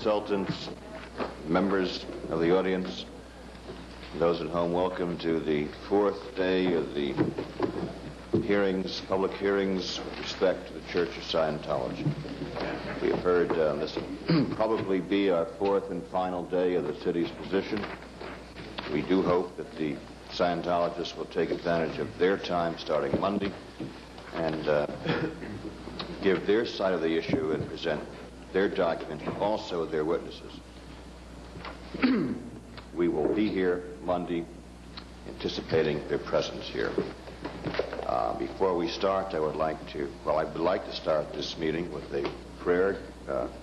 consultants, members of the audience, those at home, welcome to the fourth day of the hearings, public hearings with respect to the Church of Scientology. We have heard this will probably be our fourth and final day of the city's position. We do hope that the Scientologists will take advantage of their time starting Monday and give their side of the issue and present their documents, but also their witnesses. We will be here Monday anticipating their presence here. Before we start, I would like to start this meeting with a prayer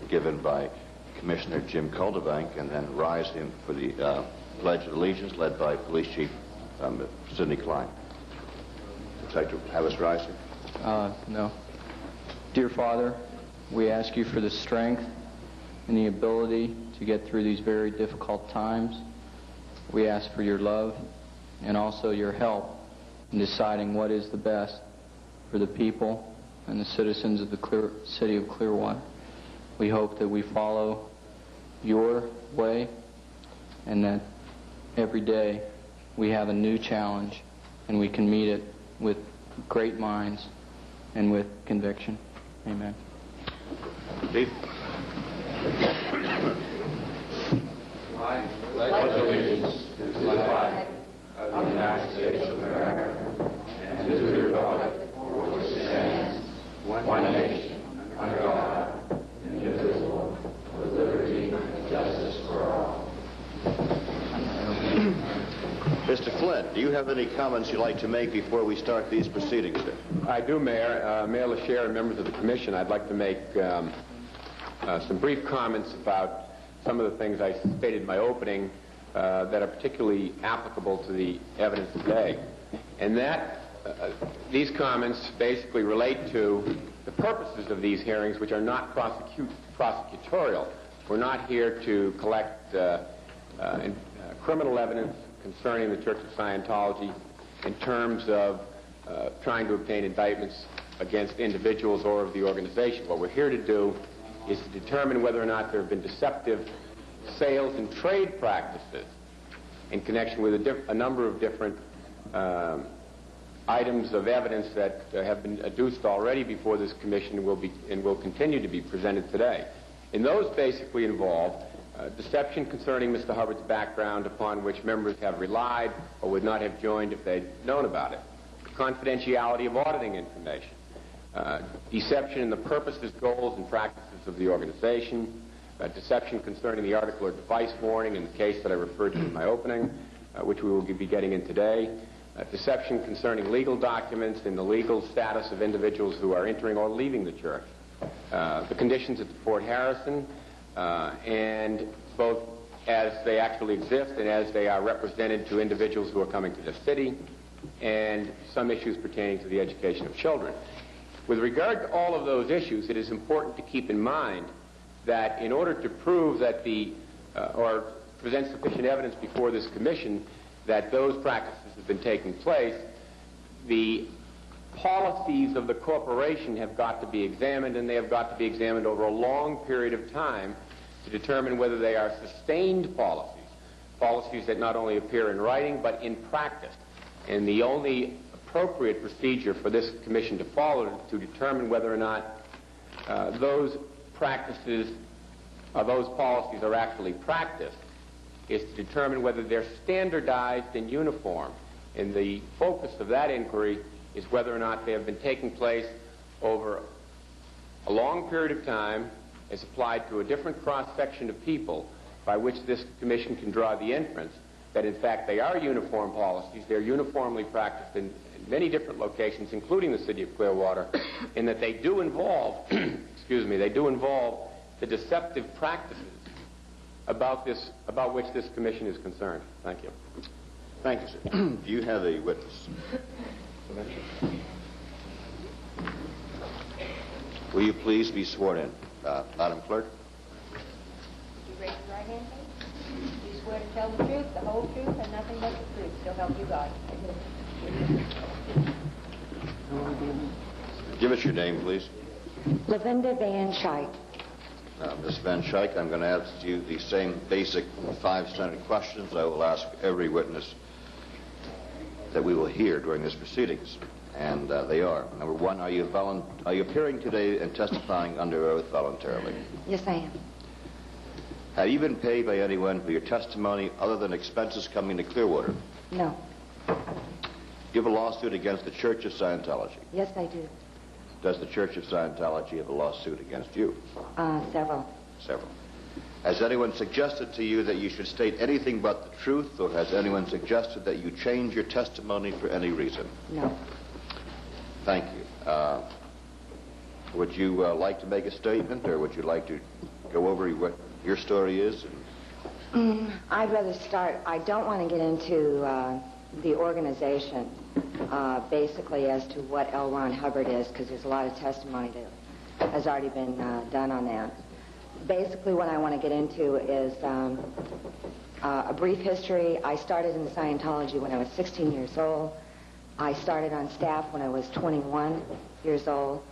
given by Commissioner Jim Calderbank, and then rise him for the Pledge of Allegiance led by Police Chief Sidney Klein. Would you like to have us rise? No. Dear Father, we ask you for the strength and the ability to get through these very difficult times. We ask for your love and also your help in deciding what is the best for the people and the citizens of the city of Clearwater. We hope that we follow your way and that every day we have a new challenge and we can meet it with great minds and with conviction. Amen. Steve? I pledge allegiance to the flag of the United States of America and to the republic for which it stands, one nation, under God, indivisible, with liberty and justice for all. Mr. Flynn, do you have any comments you'd like to make before we start these proceedings, sir? I do, Mayor. Mayor LaChair and members of the Commission, I'd like to make some brief comments about some of the things I stated in my opening that are particularly applicable to the evidence today. And these comments basically relate to the purposes of these hearings, which are not prosecutorial. We're not here to collect criminal evidence concerning the Church of Scientology in terms of trying to obtain indictments against individuals or of the organization. What we're here to do is to determine whether or not there have been deceptive sales and trade practices in connection with a number of different items of evidence that have been adduced already before this commission and will continue to be presented today. And those basically involve deception concerning Mr. Hubbard's background, upon which members have relied or would not have joined if they'd known about it. Confidentiality of auditing information. Deception in the purposes, goals, and practices of the organization. Deception concerning the article or device warning in the case that I referred to in my opening, which we will be getting in today. Deception concerning legal documents and the legal status of individuals who are entering or leaving the church. The conditions at Fort Harrison, and both as they actually exist and as they are represented to individuals who are coming to the city, and some issues pertaining to the education of children. With regard to all of those issues, it is important to keep in mind that in order to prove that or present sufficient evidence before this commission that those practices have been taking place, the policies of the corporation have got to be examined, and they have got to be examined over a long period of time to determine whether they are sustained policies that not only appear in writing but in practice. And the only appropriate procedure for this commission to follow to determine whether or not those practices or those policies are actually practiced is to determine whether they're standardized and uniform. And the focus of that inquiry is whether or not they have been taking place over a long period of time as applied to a different cross-section of people, by which this commission can draw the inference that in fact they are uniform policies, they're uniformly practiced in many different locations, including the city of Clearwater, and that they do involve, they do involve the deceptive practices about which this commission is concerned. Thank you. Thank you, sir. Do you have a witness? Will you please be sworn in? Madam Clerk? Would you raise your right hand, please? Do you swear to tell the truth, the whole truth, and nothing but the truth? So help you God. Give us your name, please. Lavenda Schaick. Ms. Van Schaick, I'm going to ask you the same basic 5 standard questions I will ask every witness that we will hear during this proceedings. And they are, number 1, are you appearing today and testifying under oath voluntarily? Yes, I am. Have you been paid by anyone for your testimony other than expenses coming to Clearwater? No. Do you have a lawsuit against the Church of Scientology? Yes, I do. Does the Church of Scientology have a lawsuit against you? Several. Several. Has anyone suggested to you that you should state anything but the truth, or has anyone suggested that you change your testimony for any reason? No. Thank you. Would you like to make a statement, or would you like to go over what your story is? I'd rather start. I don't want to get into the organization, basically as to what L. Ron Hubbard is, because there's a lot of testimony that has already been done on that. Basically, what I want to get into is a brief history. I started in Scientology when I was 16 years old. I started on staff when I was 21 years old.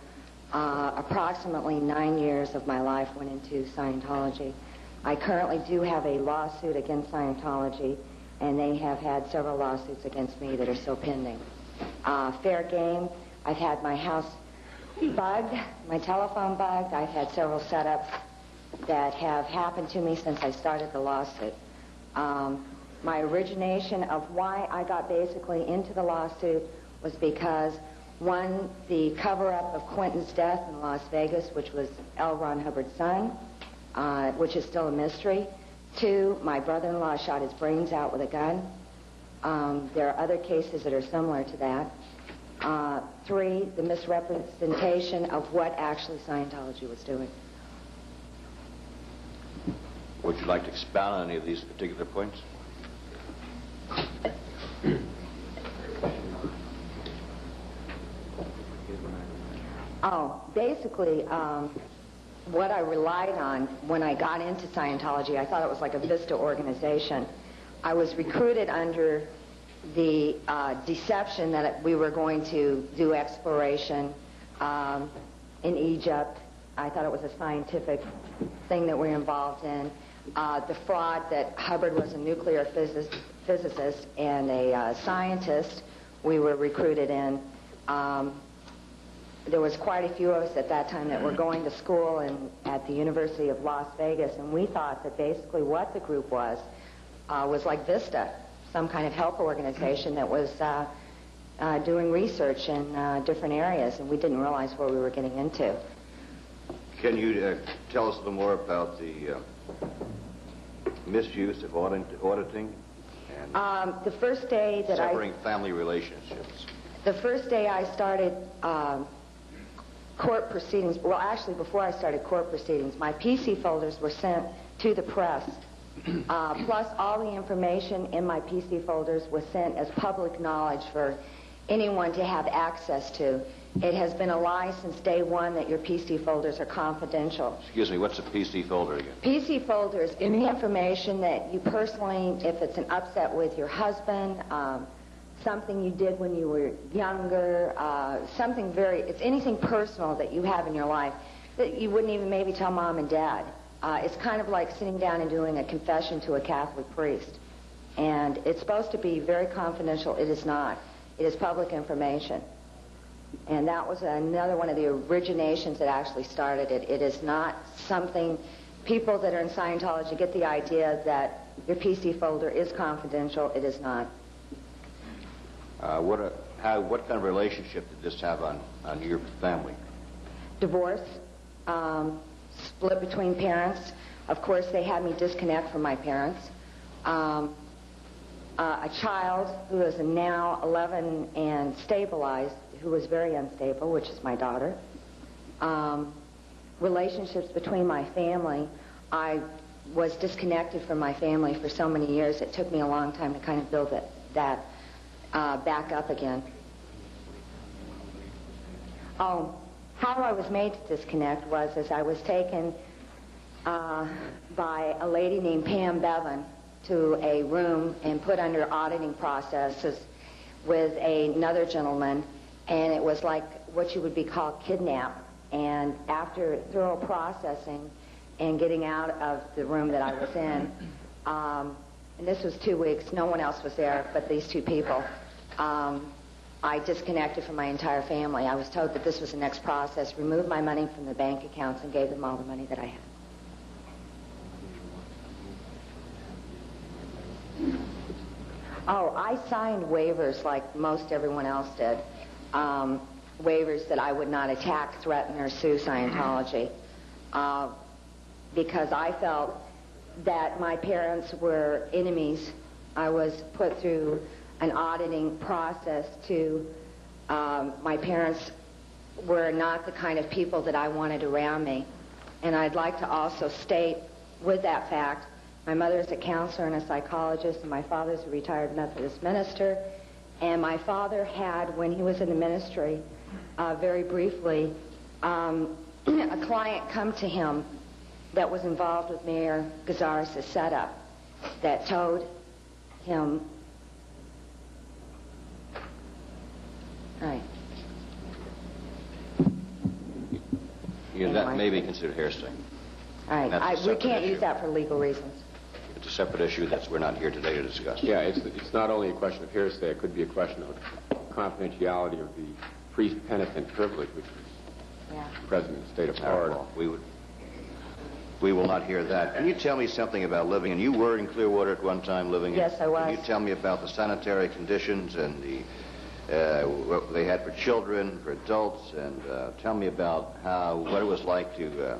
Approximately 9 years of my life went into Scientology. I currently do have a lawsuit against Scientology, and they have had several lawsuits against me that are still pending. Fair game. I've had my house bugged, my telephone bugged. I've had several setups that have happened to me since I started the lawsuit. My origination of why I got basically into the lawsuit was because, one, the cover-up of Quentin's death in Las Vegas, which was L. Ron Hubbard's son, which is still a mystery. 2, my brother-in-law shot his brains out with a gun. There are other cases that are similar to that. 3, the misrepresentation of what actually Scientology was doing. Would you like to expound on any of these particular points? Basically, what I relied on when I got into Scientology, I thought it was like a Vista organization. I was recruited under the deception that we were going to do exploration in Egypt. I thought it was a scientific thing that we're involved in. The fraud that Hubbard was a nuclear physicist and a scientist we were recruited in. There was quite a few of us at that time that were going to school at the University of Las Vegas, and we thought that basically what the group was like Vista, some kind of health organization that was doing research in different areas, and we didn't realize what we were getting into. Can you tell us a little more about the misuse of auditing and the first day that severing family relationships? The first day I started court proceedings, well, actually, before I started court proceedings, my PC folders were sent to the press. Plus, all the information in my PC folders was sent as public knowledge for anyone to have access to. It has been a lie since day one that your PC folders are confidential. Excuse me, what's a PC folder again? PC folders, any information that you personally, if it's an upset with your husband, something you did when you were younger, it's anything personal that you have in your life that you wouldn't even maybe tell mom and dad. It's kind of like sitting down and doing a confession to a Catholic priest. And it's supposed to be very confidential. It is not. It is public information. And that was another one of the originations that actually started it. It is not something, people that are in Scientology get the idea that your PC folder is confidential. It is not. What kind of relationship did this have on your family? Divorce, split between parents. Of course, they had me disconnect from my parents. A child who is now 11 and stabilized, who was very unstable, which is my daughter. Relationships between my family. I was disconnected from my family for so many years. It took me a long time to kind of build that back up again. How I was made to disconnect was as I was taken by a lady named Pam Bevan to a room and put under auditing processes with another gentleman, and it was like what you would be called kidnap. And after thorough processing, and getting out of the room that I was in. And this was 2 weeks. No one else was there but these two people. I disconnected from my entire family. I was told that this was the next process, removed my money from the bank accounts and gave them all the money that I had. Oh, I signed waivers like most everyone else did. Waivers that I would not attack, threaten, or sue Scientology. Because I felt that my parents were enemies. I was put through an auditing process to, my parents were not the kind of people that I wanted around me. And I'd like to also state with that fact, my mother is a counselor and a psychologist, and my father's a retired Methodist minister. And my father had, when he was in the ministry, very briefly, a client come to him that was involved with Mayor Gazaris' setup that told him, right. Yeah, that may be considered hearsay. All That's a right, we separate can't issue. use that for legal reasons. It's a separate issue that we're not here today to discuss. Yeah, it's not only a question of hearsay, it could be a question of confidentiality of the priest-penitent privilege, which is present in the state of Florida. We will not hear that. Can you tell me something about living, and you were in Clearwater at one time living Yes, I was. Can you tell me about the sanitary conditions and what they had for children, for adults, and tell me about what it was like to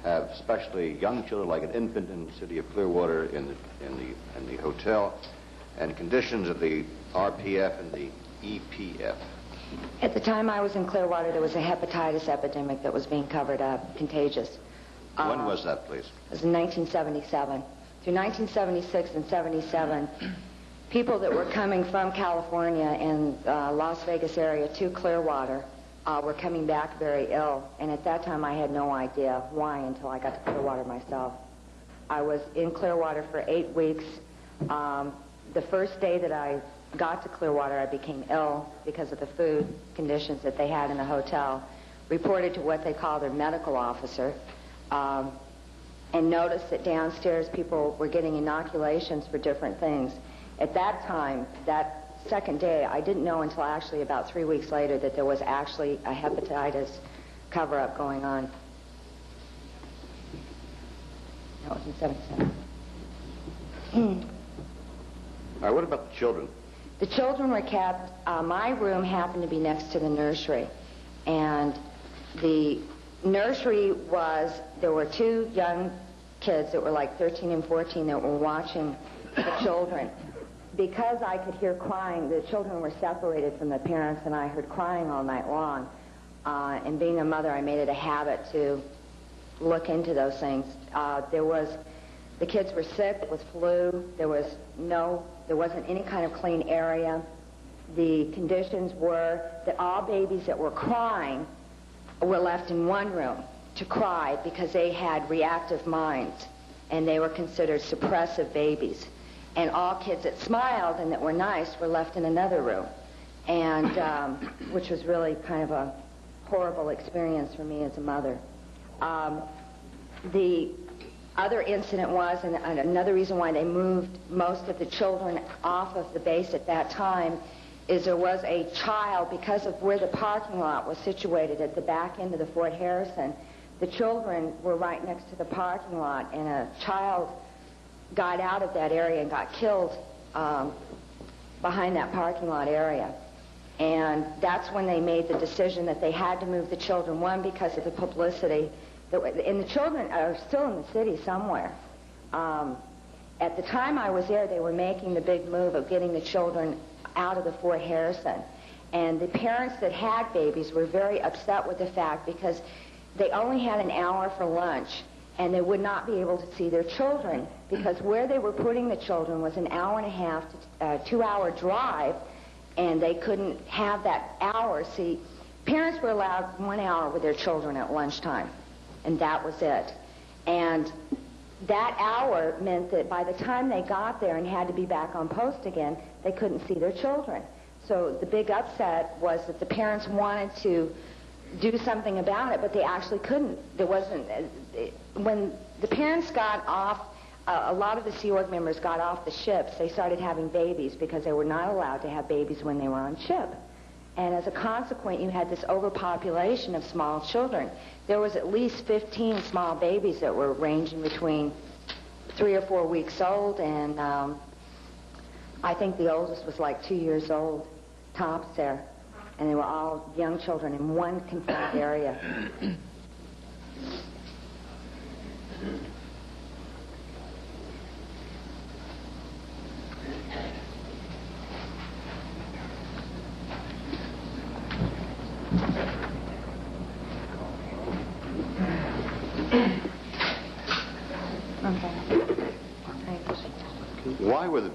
have especially young children, like an infant in the city of Clearwater, in the hotel, and conditions of the RPF and the EPF. At the time I was in Clearwater, there was a hepatitis epidemic that was being covered up, contagious. When was that, please? It was in 1977. Through 1976 and 77, people that were coming from California and Las Vegas area to Clearwater were coming back very ill. And at that time, I had no idea why until I got to Clearwater myself. I was in Clearwater for 8 weeks. The first day that I got to Clearwater, I became ill because of the food conditions that they had in the hotel. Reported to what they call their medical officer. And noticed that downstairs people were getting inoculations for different things. At that time, that second day, I didn't know until actually about 3 weeks later that there was actually a hepatitis cover-up going on. That was in 77. All right, what about the children? The children were kept. My room happened to be next to the nursery. And the nursery was, there were 2 young kids that were like 13 and 14 that were watching the children. Because I could hear crying, the children were separated from the parents, and I heard crying all night long. And being a mother, I made it a habit to look into those things. The kids were sick with flu. There wasn't any kind of clean area. The conditions were that all babies that were crying were left in one room to cry because they had reactive minds, and they were considered suppressive babies. And all kids that smiled and that were nice were left in another room, and which was really kind of a horrible experience for me as a mother. The other incident was, and another reason why they moved most of the children off of the base at that time, is there was a child, because of where the parking lot was situated at the back end of the Fort Harrison, the children were right next to the parking lot, and a child got out of that area and got killed behind that parking lot area. And that's when they made the decision that they had to move the children, one, because of the publicity, and the children are still in the city somewhere. At the time I was there, they were making the big move of getting the children out of the Fort Harrison. And the parents that had babies were very upset with the fact because they only had an hour for lunch, and they would not be able to see their children because where they were putting the children was an hour and a half to 2-hour drive, and they couldn't have that hour. See, parents were allowed 1 hour with their children at lunchtime, and that was it. And that hour meant that by the time they got there and had to be back on post again, they couldn't see their children. So the big upset was that the parents wanted to do something about it, but they actually couldn't. There wasn't, when the parents got off, a lot of the Sea Org members got off the ships, they started having babies because they were not allowed to have babies when they were on ship. And as a consequence, you had this overpopulation of small children. There was at least 15 small babies that were ranging between 3 or 4 weeks old, and I think the oldest was like 2 years old, tops there. And they were all young children in one confined area. Why were the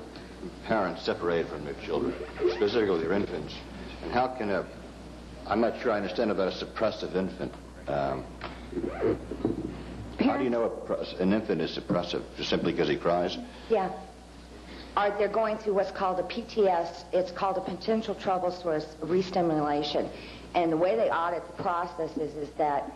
parents separated from their children, specifically their infants? And how can I'm not sure I understand about a suppressive infant. How do you know an infant is suppressive? Just simply because he cries? Yeah. They're going through what's called a PTS. It's called a potential trouble source re-stimulation. And the way they audit the process is that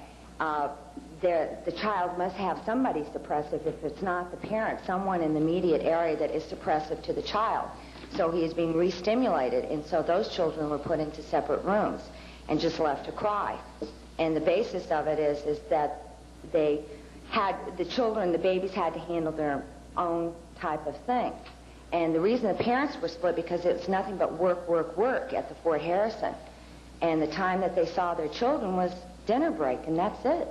the child must have somebody suppressive. If it's not the parent, someone in the immediate area that is suppressive to the child. So he is being re-stimulated, and so those children were put into separate rooms and just left to cry. And the basis of it is that the babies had to handle their own type of thing. And the reason the parents were split because it's nothing but work, work, work at the Fort Harrison. And the time that they saw their children was dinner break, and that's it.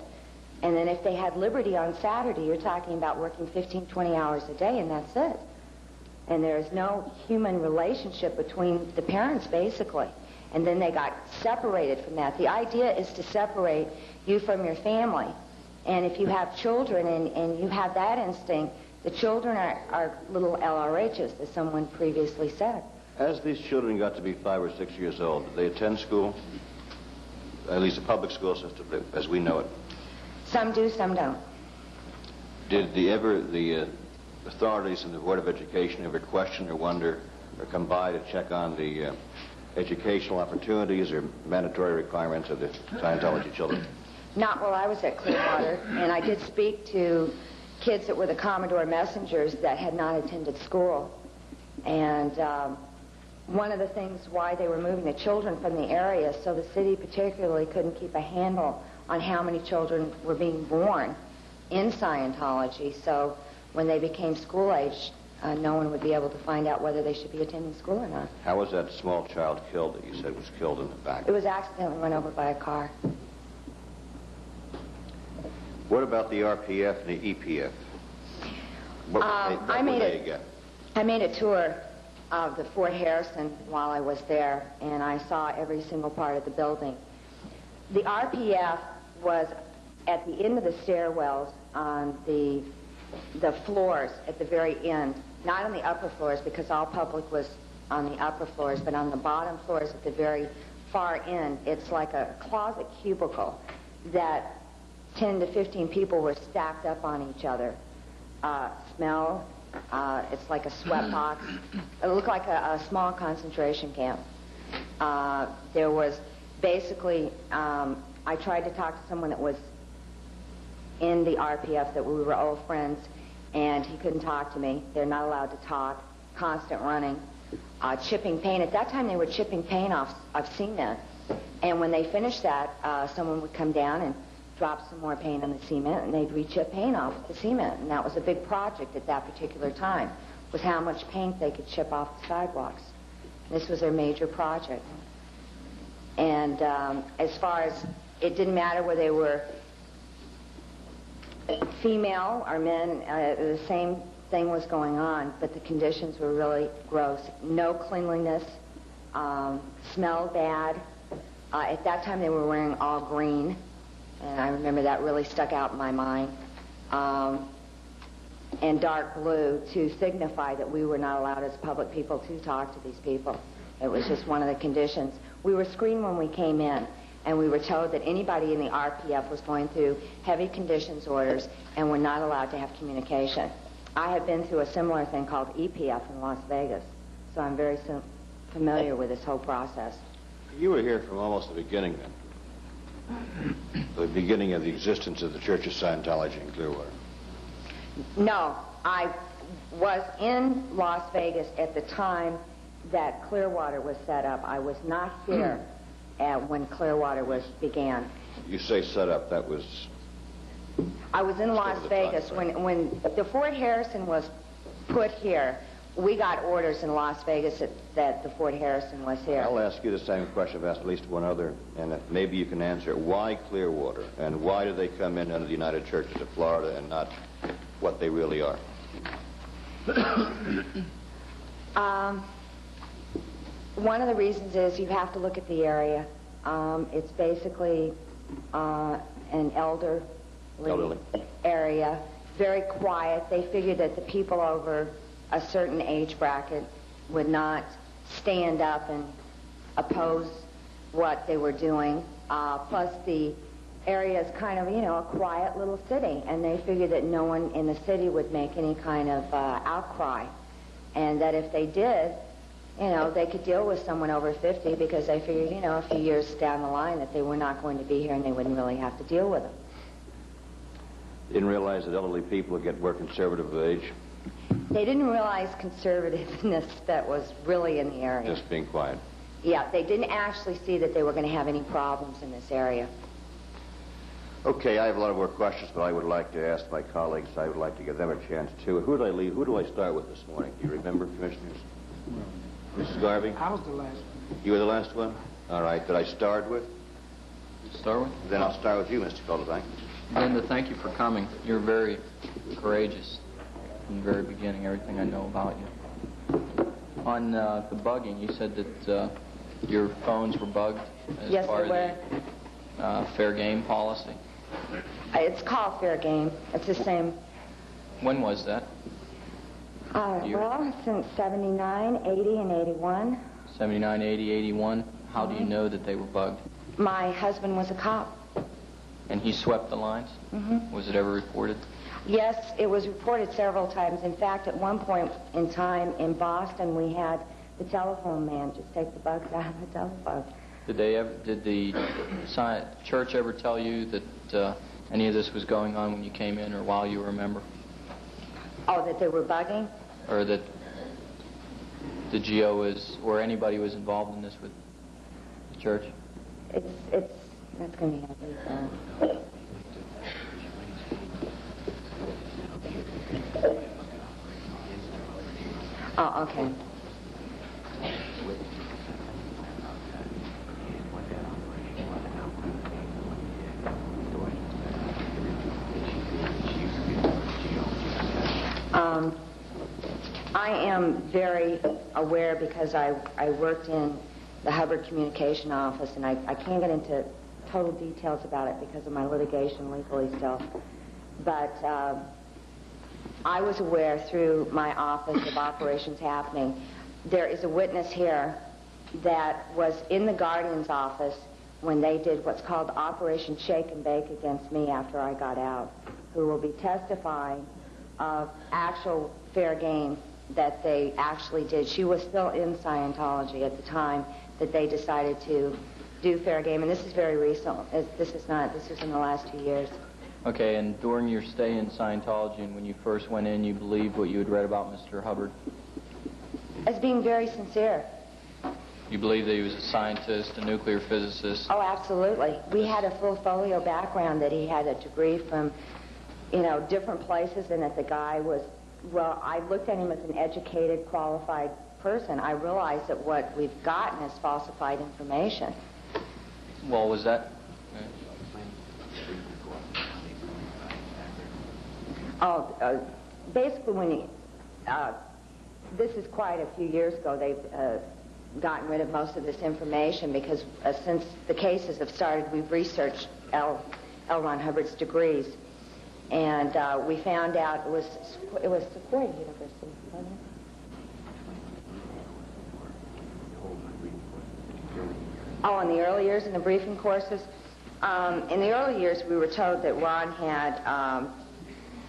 And then if they had liberty on Saturday, you're talking about working 15, 20 hours a day, and that's it. And there's no human relationship between the parents, basically. And then they got separated from that. The idea is to separate you from your family. And if you have children and you have that instinct, the children are little LRHs, as someone previously said. As these children got to be 5 or 6 years old, did they attend school? At least the public school system, as we know it. Some do, some don't. Did the authorities in the Board of Education ever question or wonder or come by to check on the educational opportunities or mandatory requirements of the Scientology children? Not while I was at Clearwater, and I did speak to kids that were the Commodore messengers that had not attended school. And one of the things why they were moving the children from the area, so the city particularly couldn't keep a handle on how many children were being born in Scientology. So when they became school age, no one would be able to find out whether they should be attending school or not. How was that small child killed that you said was killed in the back? It was accidentally run over by a car. What about the RPF and the EPF? What were they again? I made a tour of the Fort Harrison while I was there, and I saw every single part of the building. The RPF was at the end of the stairwells on the floors at the very end, not on the upper floors because all public was on the upper floors, but on the bottom floors at the very far end, it's like a closet cubicle that 10 to 15 people were stacked up on each other. Smell, it's like a sweat box. It looked like a small concentration camp. There was basically, I tried to talk to someone that was in the RPF that we were old friends, and he couldn't talk to me. They're not allowed to talk. Constant running. Chipping paint. At that time, they were chipping paint off cement. And when they finished that, someone would come down and drop some more paint on the cement, and they'd re-chip paint off the cement. And that was a big project at that particular time, was how much paint they could chip off the sidewalks. This was their major project. And as far as, it didn't matter whether they were female or men, the same thing was going on, but the conditions were really gross. No cleanliness, smelled bad. At that time, they were wearing all green, and I remember that really stuck out in my mind. And dark blue to signify that we were not allowed as public people to talk to these people. It was just one of the conditions. We were screened when we came in, and we were told that anybody in the RPF was going through heavy conditions orders and were not allowed to have communication. I have been through a similar thing called EPF in Las Vegas, so I'm very familiar with this whole process. You were here from almost the beginning then. the beginning of the existence of the Church of Scientology in Clearwater? No, I was in Las Vegas at the time that Clearwater was set up. I was not here when Clearwater began. You say set up, that was... I was in Las Vegas when the Fort Harrison was put here. We got orders in Las Vegas that the Fort Harrison was here. I'll ask you the same question I've asked at least one other, and maybe you can answer it. Why Clearwater, and why do they come in under the United Churches of Florida and not what they really are? One of the reasons is you have to look at the area. It's basically an elderly area, very quiet. They figured that the people over a certain age bracket would not stand up and oppose what they were doing. Plus the area is kind of, a quiet little city, and they figured that no one in the city would make any kind of outcry, and that if they did, they could deal with someone over 50 because they figured, a few years down the line that they were not going to be here and they wouldn't really have to deal with them. Didn't realize that elderly people get more conservative of age? They didn't realize conservativeness that was really in the area. Just being quiet. Yeah, they didn't actually see that they were going to have any problems in this area. Okay, I have a lot of more questions, but I would like to ask my colleagues. I would like to give them a chance, too. Who do I start with this morning? Do you remember, Commissioners? Mrs. Garvey? I was the last one. You were the last one? All right. Did I start with? Start with? Then I'll start with you, Mr. Caldebank. Linda, thank you for coming. You're very courageous from the very beginning, everything I know about you. On the bugging, you said that your phones were bugged as part of the fair game policy. It's called fair game. It's the same. When was that? Well, since 79, 80, and 81. 79, 80, 81. How do you know that they were bugged? My husband was a cop. And he swept the lines? Mm-hmm. Was it ever reported? Yes, it was reported several times. In fact, at one point in time in Boston, we had the telephone man just take the bugs out of the telephone. Did the church ever tell you that any of this was going on when you came in or while you were a member? Oh, that they were bugging? Or that the GO or anybody was involved in this with the church? That's going to be ugly. Oh, okay. I am very aware because I worked in the Hubbard Communication Office, and I can't get into total details about it because of my litigation legally still. But I was aware through my office of operations happening. There is a witness here that was in the Guardian's office when they did what's called Operation Schaick and Bake against me after I got out, who will be testifying of actual fair game that they actually did. She was still in Scientology at the time that they decided to do fair game, and this is very recent. This is in the last 2 years. Okay, and during your stay in Scientology and when you first went in, you believed what you had read about Mr. Hubbard? As being very sincere. You believed that he was a scientist, a nuclear physicist? Oh, absolutely. We had a full folio background that he had a degree from, different places, and that the guy was, well, I looked at him as an educated, qualified person. I realized that what we've gotten is falsified information. Well, was that... Basically, when this is quite a few years ago, they've gotten rid of most of this information because since the cases have started, we've researched L. Ron Hubbard's degrees, and we found out it was Sequoia University, wasn't it? Oh, in the early years in the briefing courses. In the early years, we were told that Ron had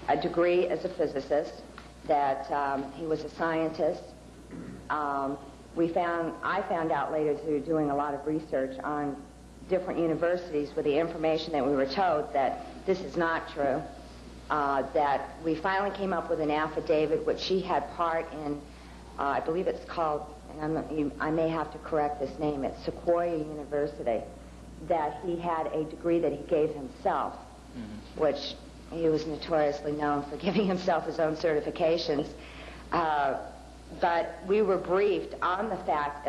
a degree as a physicist, that he was a scientist. I found out later through doing a lot of research on different universities with the information that we were told that this is not true. That we finally came up with an affidavit which she had part in, I believe it's called, and I may have to correct this name, it's Sequoia University, that he had a degree that he gave himself, which he was notoriously known for giving himself his own certifications. But we were briefed on the fact,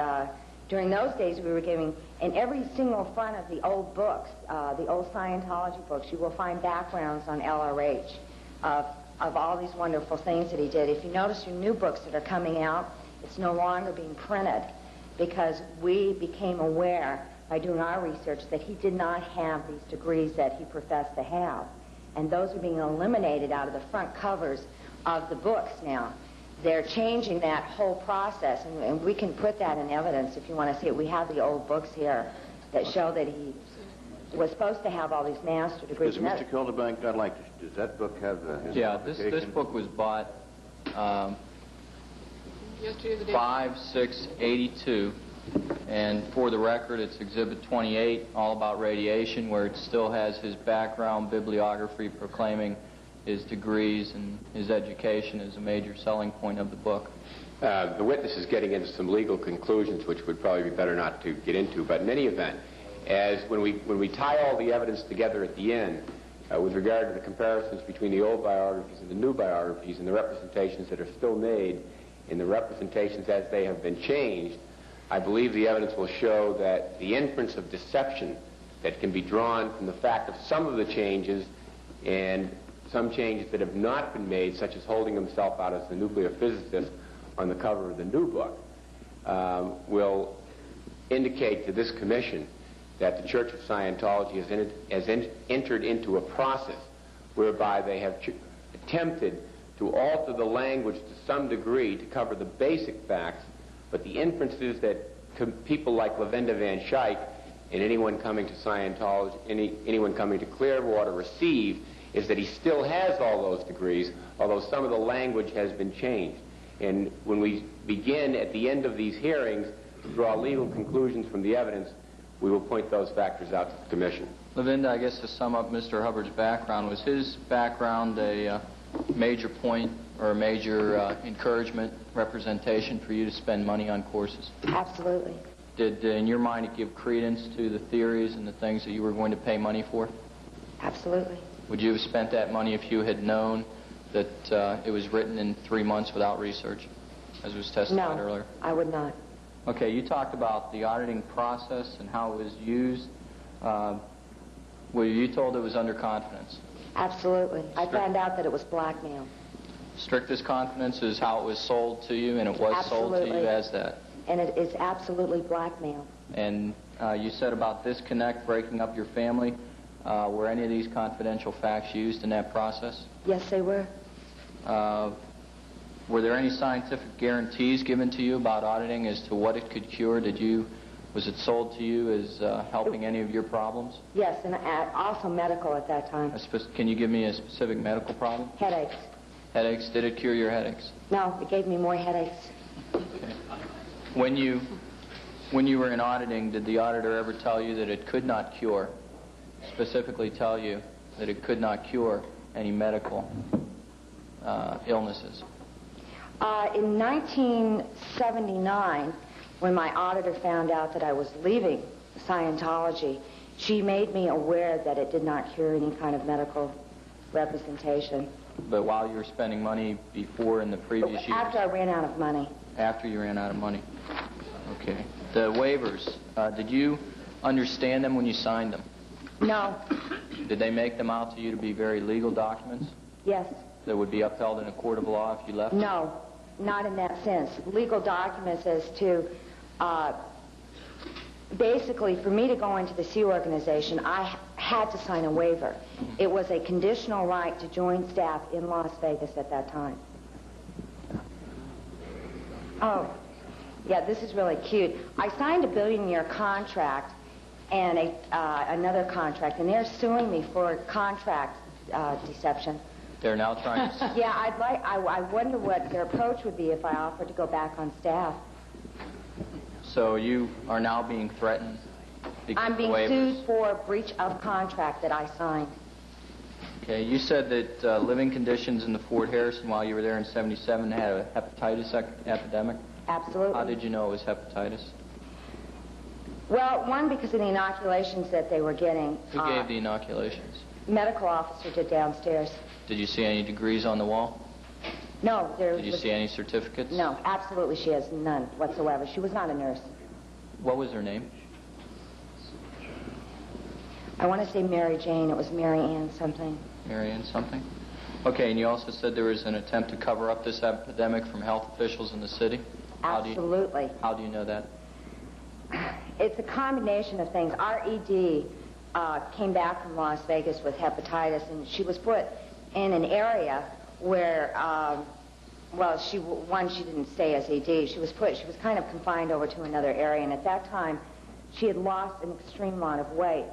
during those days we were giving, in every single front of the old books, the old Scientology books, you will find backgrounds on LRH of all these wonderful things that he did. If you notice your new books that are coming out, it's no longer being printed because we became aware by doing our research that he did not have these degrees that he professed to have. And those are being eliminated out of the front covers of the books now. They're changing that whole process, and we can put that in evidence if you want to see it. We have the old books here that show that he was supposed to have all these master degrees. Does Mr. Kildebank, I'd like to, does that book have his This book was bought 5/6/82, and for the record, it's Exhibit 28, all about radiation, where it still has his background bibliography proclaiming his degrees and his education is a major selling point of the book. The witness is getting into some legal conclusions, which would probably be better not to get into. But in any event, as when we tie all the evidence together at the end, with regard to the comparisons between the old biographies and the new biographies and the representations that are still made and the representations as they have been changed, I believe the evidence will show that the inference of deception that can be drawn from the fact of some of the changes and some changes that have not been made, such as holding himself out as the nuclear physicist on the cover of the new book, will indicate to this commission that the Church of Scientology has entered into a process whereby they have attempted to alter the language to some degree to cover the basic facts, but the inferences that people like Lavenda Van Schaick and anyone coming to Scientology, anyone coming to Clearwater receive is that he still has all those degrees, although some of the language has been changed. And when we begin at the end of these hearings to draw legal conclusions from the evidence, we will point those factors out to the commission. Lavenda, I guess to sum up Mr. Hubbard's background, was his background a major point or a major encouragement, representation for you to spend money on courses? Absolutely. Did, in your mind, it give credence to the theories and the things that you were going to pay money for? Absolutely. Would you have spent that money if you had known that it was written in 3 months without research, as was testified earlier? No, I would not. Okay, you talked about the auditing process and how it was used. Were you told it was under confidence? Absolutely. I found out that it was blackmail. Strictest confidence is how it was sold to you, and it was sold to you as that. And it is absolutely blackmail. And you said about disconnect, breaking up your family. Were any of these confidential facts used in that process? Yes, they were. Were there any scientific guarantees given to you about auditing as to what it could cure? Was it sold to you as helping any of your problems? Yes, and also medical at that time. Can you give me a specific medical problem? Headaches. Headaches. Did it cure your headaches? No, it gave me more headaches. Okay. When you were in auditing, did the auditor ever tell you that it could not cure, specifically tell you that it could not cure any medical illnesses? In 1979, when my auditor found out that I was leaving Scientology, she made me aware that it did not cure any kind of medical representation. But while you were spending money before in the previous years? After I ran out of money. After you ran out of money. Okay. The waivers, did you understand them when you signed them? No. Did they make them out to you to be very legal documents? Yes. That would be upheld in a court of law if you left? No, not in that sense. Legal documents as to, basically, for me to go into the Sea Organization, I had to sign a waiver. It was a conditional right to join staff in Las Vegas at that time. Oh, yeah, this is really cute. I signed a billion-year contract and another contract, and they're suing me for contract deception. They're now trying to... Yeah, I wonder what their approach would be if I offered to go back on staff. So you are now being threatened because I'm of the being waivers? sued for breach of contract that I signed. Okay, you said that living conditions in the Fort Harrison while you were there in '77 had a hepatitis epidemic. Absolutely. How did you know it was hepatitis? Well, one, because of the inoculations that they were getting. Who gave the inoculations? Medical officer did downstairs. Did you see any degrees on the wall? No, there Did you was... see any certificates? No, absolutely she has none whatsoever. She was not a nurse. What was her name? I want to say Mary Jane. It was Mary Ann something. Mary Ann something? Okay, and you also said there was an attempt to cover up this epidemic from health officials in the city? Absolutely. How do you know that? It's a combination of things. Our ED came back from Las Vegas with hepatitis, and she was put in an area where, well, she didn't stay as ED. She was kind of confined over to another area, and at that time, she had lost an extreme amount of weight.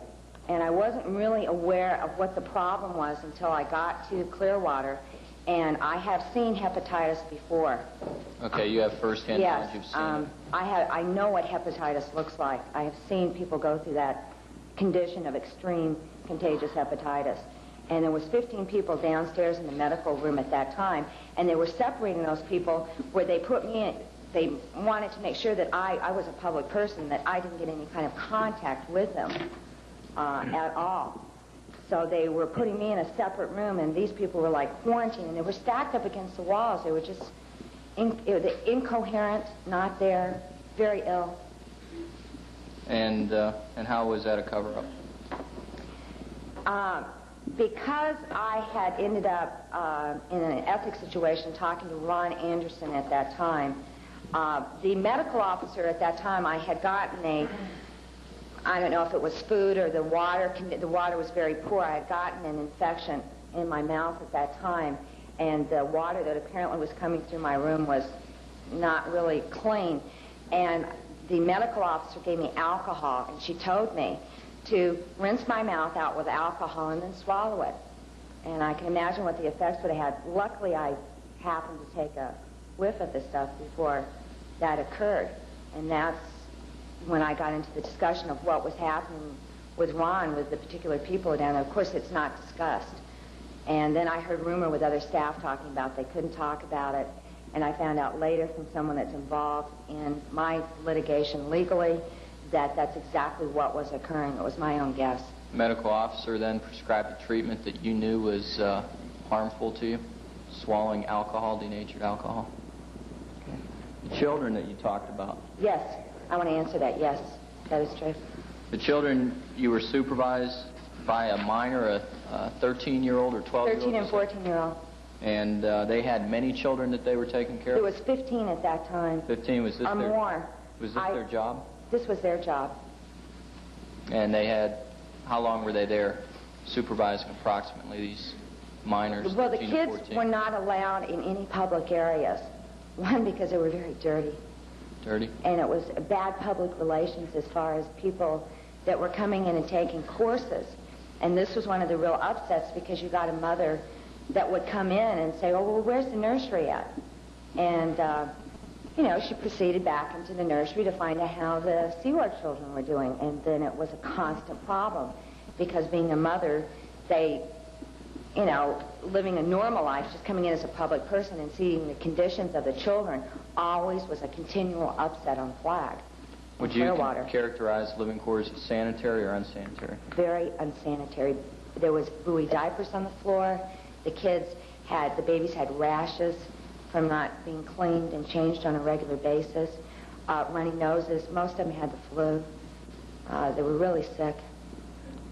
And I wasn't really aware of what the problem was until I got to Clearwater, and I have seen hepatitis before. Okay, you have first-hand knowledge. Yes, You've seen it. I know what hepatitis looks like. I have seen people go through that condition of extreme contagious hepatitis. And there was 15 people downstairs in the medical room at that time, and they were separating those people where they put me in. They wanted to make sure that I was a public person, that I didn't get any kind of contact with them at all. So they were putting me in a separate room, and these people were like quarantined, and they were stacked up against the walls. They were just incoherent, not there, very ill. And how was that a cover-up? Because I had ended up in an ethics situation talking to Ron Anderson at that time, the medical officer at that time, I had gotten I don't know if it was food or the water was very poor. I had gotten an infection in my mouth at that time, and the water that apparently was coming through my room was not really clean. And the medical officer gave me alcohol, and she told me to rinse my mouth out with alcohol and then swallow it. And I can imagine what the effects would have had. Luckily, I happened to take a whiff of the stuff before that occurred. And that's when I got into the discussion of what was happening with Ron, with the particular people down there. Of course, it's not discussed. And then I heard rumor with other staff talking about they couldn't talk about it. And I found out later from someone that's involved in my litigation legally that that's exactly what was occurring. It was my own guess. The medical officer then prescribed a treatment that you knew was harmful to you, swallowing alcohol, denatured alcohol. Okay. The children that you talked about. Yes, I want to answer that. Yes, that is true. The children, you were supervised by a minor, a 13-year-old or 12-year-old? 13 and 14-year-old. And they had many children that they were taking care of? There was 15 at that time. 15. Was this or more. Was this their job? This was their job. And they had, how long were they there supervising approximately these minors? Well, the 13 kids to 14? were not allowed in any public areas. One, because they were very dirty. Dirty? And it was bad public relations as far as people that were coming in and taking courses. And this was one of the real upsets, because you got a mother that would come in and say, oh, well, where's the nursery at? And, you know, she proceeded back into the nursery to find out how the Seward children were doing. And then it was a constant problem, because being a mother, they, you know, living a normal life, just coming in as a public person and seeing the conditions of the children always was a continual upset on Flag. Would you characterize living quarters as sanitary or unsanitary? Very unsanitary. There was buoy diapers on the floor. The babies had rashes from not being cleaned and changed on a regular basis. Runny noses. Most of them had the flu. They were really sick.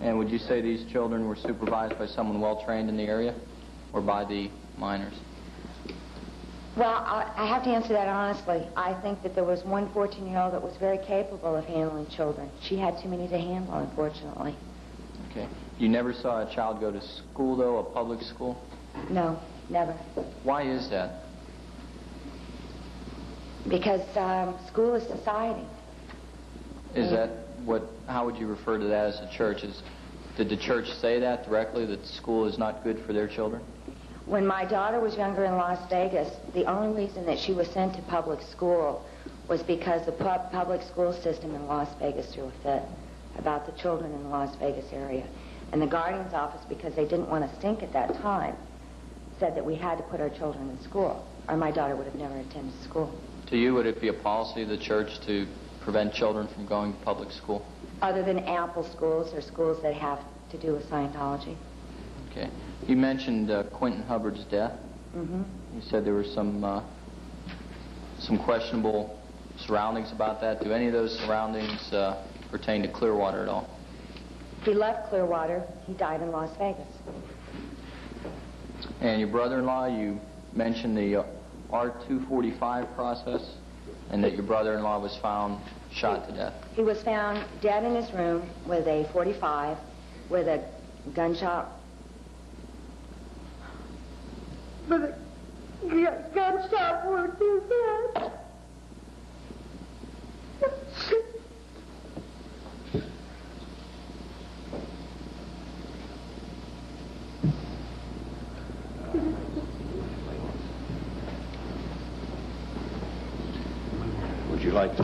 And would you say these children were supervised by someone well-trained in the area, or by the minors? Well, I have to answer that honestly. I think that there was one 14-year-old that was very capable of handling children. She had too many to handle, unfortunately. Okay. You never saw a child go to school, though, a public school? No, never. Why is that? Because school is society. Is that what, how would you refer to that as a church? Did the church say that directly, that school is not good for their children? When my daughter was younger in Las Vegas, the only reason that she was sent to public school was because the public school system in Las Vegas threw a fit. about the children in the Las Vegas area. And the guardian's office, because they didn't want to stink at that time, said that we had to put our children in school, or my daughter would have never attended school. To you, would it be a policy of the church to prevent children from going to public school? Other than Apple schools or schools that have to do with Scientology. Okay. You mentioned Quentin Hubbard's death. Mm-hmm. You said there were some questionable surroundings about that. Do any of those surroundings pertain to Clearwater at all? He left Clearwater. He died in Las Vegas. And your brother-in-law, you mentioned the R-245 process, and that your brother-in-law was found shot to death. He was found dead in his room with a .45, with a gunshot. With a gunshot wound to his head. Would you like to...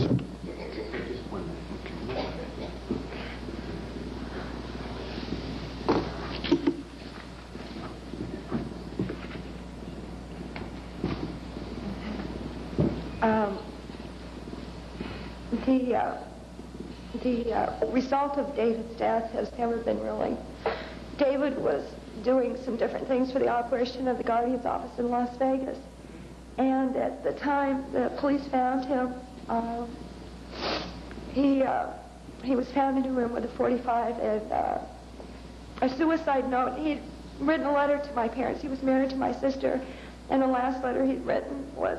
The result of David's death has never been really... David was doing some different things for the operation of the Guardian's office in Las Vegas. And at the time the police found him, he was found in a room with a .45 and a suicide note. He'd written a letter to my parents. He was married to my sister, and the last letter he'd written was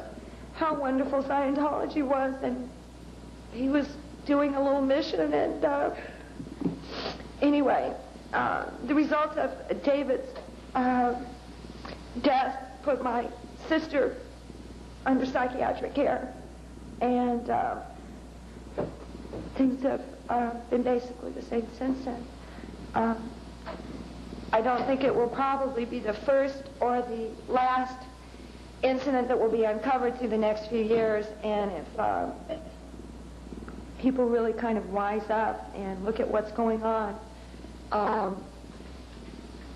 how wonderful Scientology was, and he was doing a little mission. And anyway, the result of David's death put my sister under psychiatric care, and things have been basically the same since then. I don't think it will probably be the first or the last incident that will be uncovered through the next few years, and if people really kind of wise up and look at what's going on,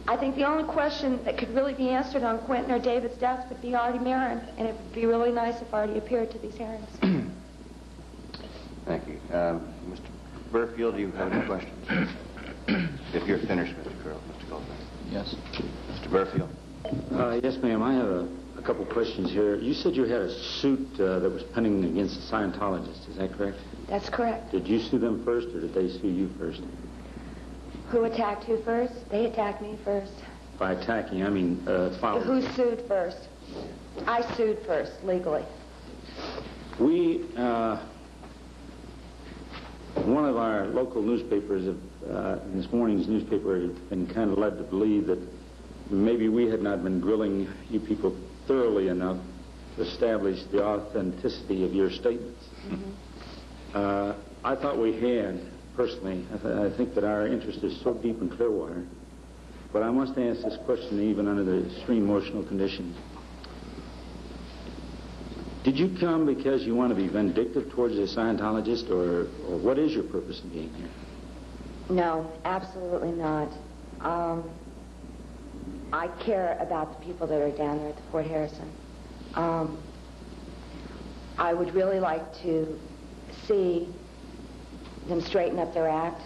I think the only question that could really be answered on Quentin or David's death would be Artie Marin, and it would be really nice if Artie appeared to these hearings. Thank you. Mr. Burfield, do you have any questions? If you're finished, Mr. Curl, Mr. Goldman. Yes. Mr. Burfield. Yes, ma'am. I have a couple questions here. You said you had a suit that was pending against the Scientologists. Is that correct? That's correct. Did you sue them first, or did they sue you first? Who attacked who first? They attacked me first. By attacking, I mean following. Who sued first? I sued first, legally. We, one of our local newspapers, in this morning's newspaper, had been kind of led to believe that maybe we had not been grilling you people thoroughly enough to establish the authenticity of your statements. Mm-hmm. I thought we had, personally. I think that our interest is so deep in Clearwater. But I must ask this question even under the extreme emotional conditions. Did you come because you want to be vindictive towards a Scientologist, or what is your purpose in being here? No, absolutely not. I care about the people that are down there at the Fort Harrison. I would really like to see them straighten up their act.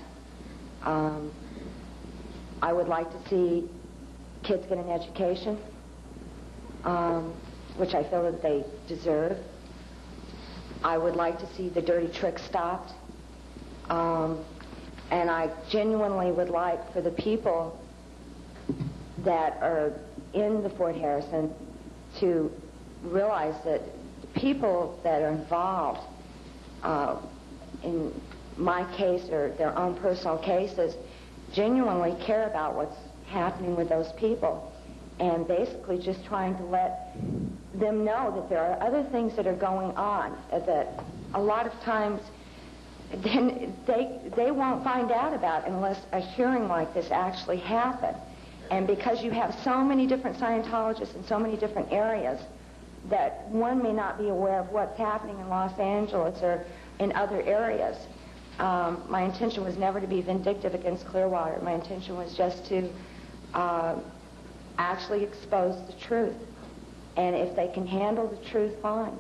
I would like to see kids get an education, which I feel that they deserve. I would like to see the dirty tricks stopped. And I genuinely would like for the people that are in the Fort Harrison to realize that the people that are involved in my case or their own personal cases genuinely care about what's happening with those people, and basically just trying to let them know that there are other things that are going on that a lot of times then they won't find out about unless a hearing like this actually happened. And because you have so many different Scientologists in so many different areas, that one may not be aware of what's happening in Los Angeles or in other areas. My intention was never to be vindictive against Clearwater. My intention was just to actually expose the truth. And if they can handle the truth, fine.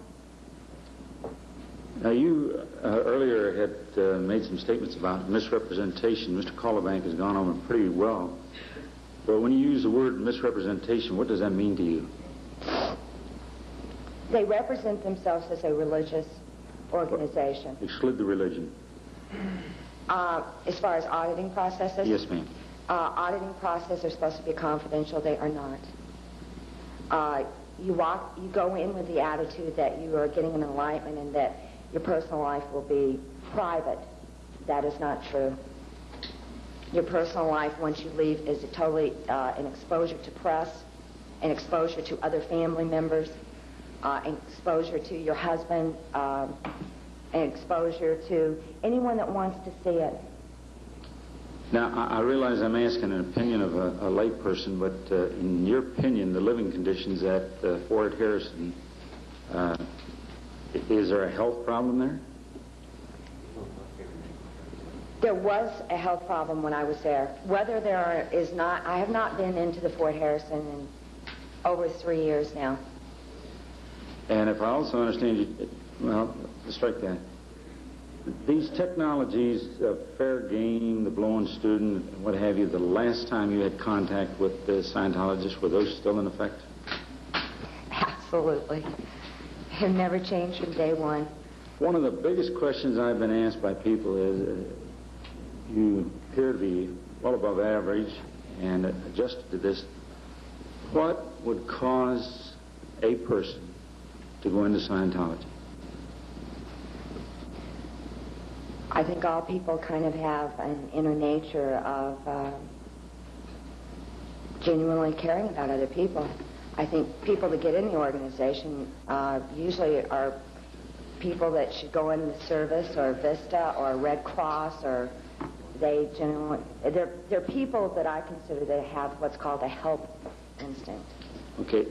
Now, you earlier had made some statements about misrepresentation. Mr. Calderbank has gone over pretty well. But when you use the word misrepresentation, what does that mean to you? They represent themselves as a religious organization. Exclude the religion. As far as auditing processes? Yes, ma'am. Auditing processes are supposed to be confidential. They are not. You go in with the attitude that you are getting an enlightenment and that your personal life will be private. That is not true. Your personal life, once you leave, is totally an exposure to press, an exposure to other family members, an exposure to your husband, an exposure to anyone that wants to see it. Now, I realize I'm asking an opinion of a lay person, but in your opinion, the living conditions at Fort Harrison, is there a health problem there? There was a health problem when I was there. Whether there is not, I have not been into the Fort Harrison in over 3 years now. And if I also understand you, well, let's strike that. These technologies of fair game, the blowing student, and what have you, the last time you had contact with the Scientologists, were those still in effect? Absolutely. Have never changed from day one. One of the biggest questions I've been asked by people is, you appear to be well above average and adjusted to this. What would cause a person to go into Scientology? I think all people kind of have an inner nature of genuinely caring about other people. I think people that get in the organization usually are people that should go into the service or Vista or Red Cross, or they generally, they're people that I consider that have what's called a help instinct. Okay.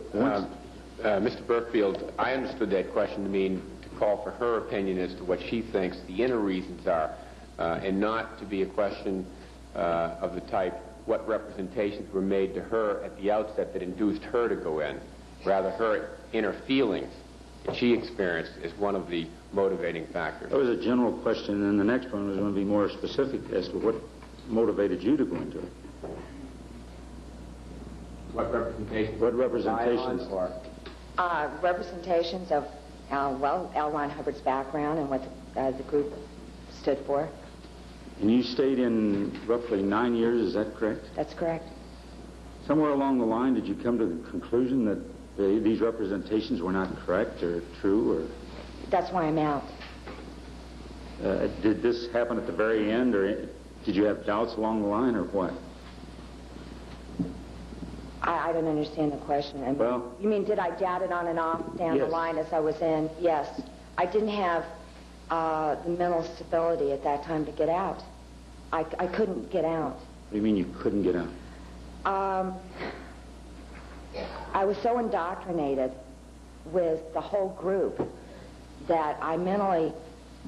Mr. Burkfield, I understood that question to mean to call for her opinion as to what she thinks the inner reasons are, and not to be a question of the type, what representations were made to her at the outset that induced her to go in. Rather, her inner feelings that she experienced is one of the motivating factors. That was a general question, and the next one was going to be more specific as to what motivated you to go into it. What representations? What representations? Representations of, well, L. Ron Hubbard's background and what the group stood for. And you stayed in roughly 9 years, is that correct? That's correct. Somewhere along the line, did you come to the conclusion that these representations were not correct or true, or? That's why I'm out. Did this happen at the very end, or did you have doubts along the line, or what? I don't understand the question. I mean, well, you mean did I doubt it on and off down the line as I was in? Yes. I didn't have the mental stability at that time to get out. I couldn't get out. What do you mean you couldn't get out? I was so indoctrinated with the whole group that I mentally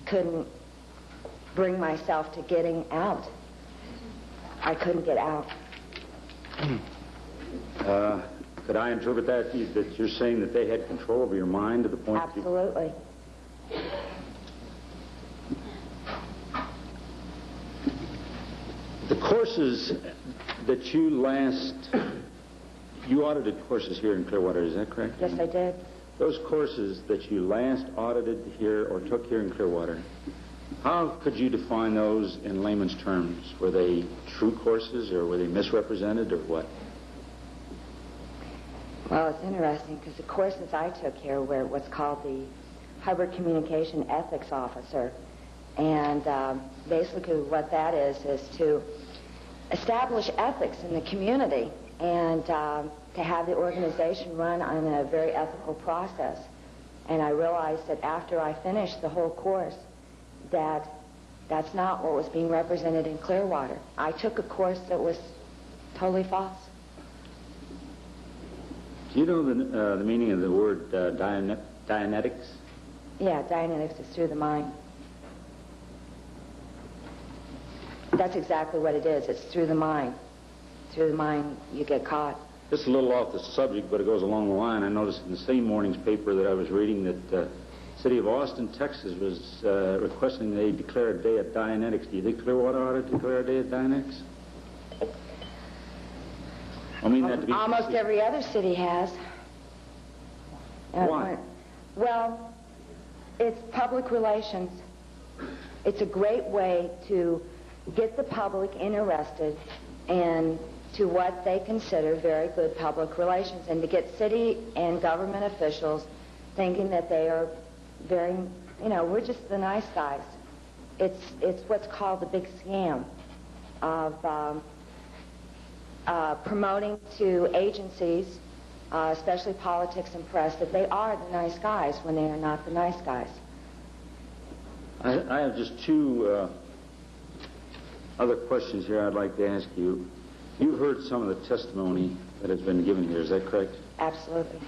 couldn't bring myself to getting out. I couldn't get out. Could I interpret that you're saying that they had control over your mind to the point? Absolutely. The courses that you audited courses here in Clearwater, is that correct? Yes, I did. Those courses that you last audited here or took here in Clearwater, how could you define those in layman's terms? Were they true courses, or were they misrepresented, or what? Well, it's interesting because the courses I took here were what's called the Hubbard Communication Ethics Officer. And basically what that is to establish ethics in the community and to have the organization run on a very ethical process. And I realized that after I finished the whole course that that's not what was being represented in Clearwater. I took a course that was totally false. Do you know the meaning of the word Dianetics? Yeah, Dianetics is through the mind. That's exactly what it is. It's through the mind. Through the mind, you get caught. Just a little off the subject, but it goes along the line. I noticed in the same morning's paper that I was reading that the city of Austin, Texas, was requesting they declare a day of Dianetics. Do you think Clearwater ought to declare a day of Dianetics? I mean that to be... Almost every other city has. Why? Well, it's public relations. It's a great way to get the public interested and to what they consider very good public relations, and to get city and government officials thinking that they are very, we're just the nice guys. It's what's called the big scam of promoting to agencies, especially politics and press, that they are the nice guys when they are not the nice guys. I have just two other questions here I'd like to ask you. You've heard some of the testimony that has been given here, is that correct? Absolutely.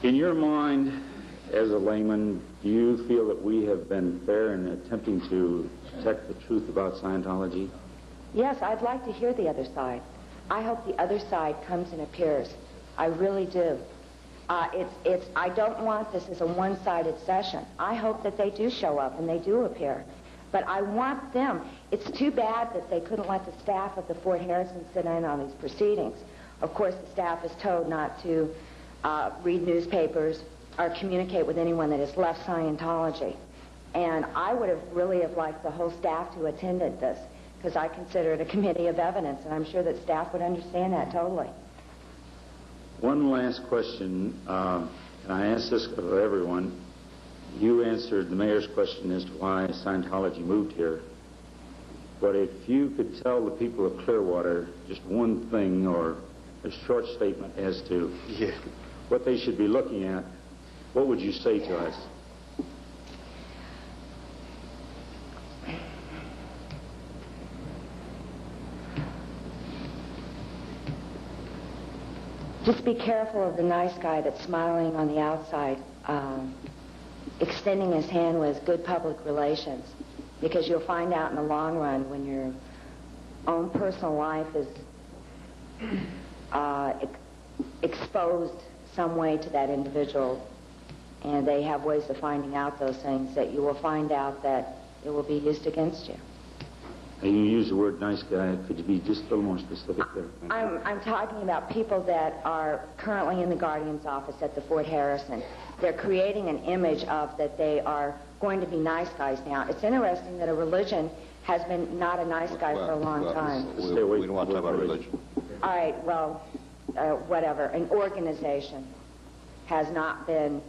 In your mind, as a layman, do you feel that we have been fair in attempting to detect the truth about Scientology? Yes, I'd like to hear the other side. I hope the other side comes and appears. I really do. I don't want this as a one-sided session. I hope that they do show up and they do appear. But I want them. It's too bad that they couldn't let the staff of the Fort Harrison sit in on these proceedings. Of course, the staff is told not to read newspapers or communicate with anyone that has left Scientology. And I would have really liked the whole staff to attend this, because I consider it a committee of evidence, and I'm sure that staff would understand that totally. One last question, and I ask this of everyone. You answered the mayor's question as to why Scientology moved here. But if you could tell the people of Clearwater just one thing or a short statement as to what they should be looking at, what would you say to us? Just be careful of the nice guy that's smiling on the outside, extending his hand with good public relations, because you'll find out in the long run when your own personal life is exposed some way to that individual, and they have ways of finding out those things, that you will find out that it will be used against you. You use the word nice guy. Could you be just a little more specific there? I'm talking about people that are currently in the Guardian's office at the Fort Harrison. They're creating an image of that they are going to be nice guys now. It's interesting that a religion has been not a nice guy for a long time. We don't want to talk about religion. All right, well, whatever. An organization has not been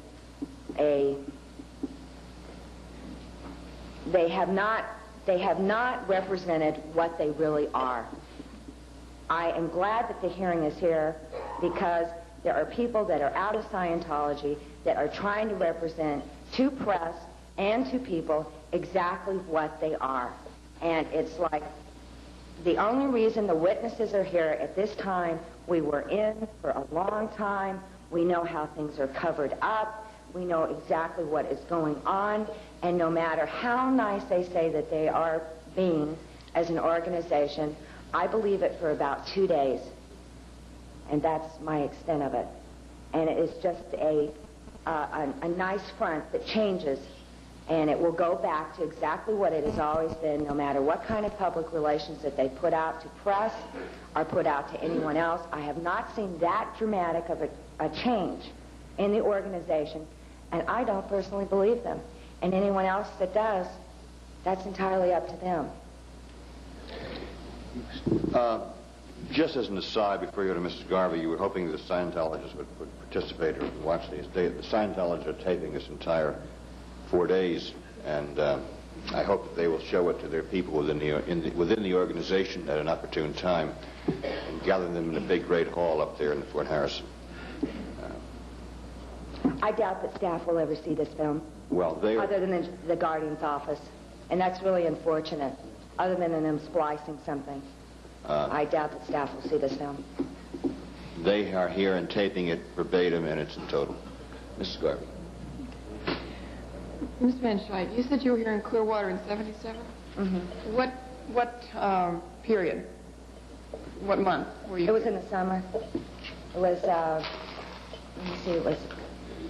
a... They have not represented what they really are. I am glad that the hearing is here, because there are people that are out of Scientology that are trying to represent to press and to people exactly what they are. And it's like the only reason the witnesses are here at this time, we were in for a long time. We know how things are covered up. We know exactly what is going on. And no matter how nice they say that they are being as an organization, I believe it for about 2 days. And that's my extent of it. And it is just a nice front that changes. And it will go back to exactly what it has always been, no matter what kind of public relations that they put out to press or put out to anyone else. I have not seen that dramatic of a change in the organization, and I don't personally believe them. And anyone else that does, that's entirely up to them. Just as an aside, before you go to Mrs. Garvey, you were hoping the Scientologists would participate or watch these. The Scientologists are taping this entire 4 days, and I hope that they will show it to their people within the organization at an opportune time and gather them in a big, great hall up there in the Fort Harrison. I doubt that staff will ever see this film. Well, they are... Other than the Guardian's office. And that's really unfortunate. Other than them splicing something. I doubt that staff will see this film. They are here and taping it verbatim, and it's in total. Mrs. Garvey. Ms. Van Schaick, you said you were here in Clearwater in '77? Mm-hmm. What What period? What month were you? It was in the summer. It was, let me see, it was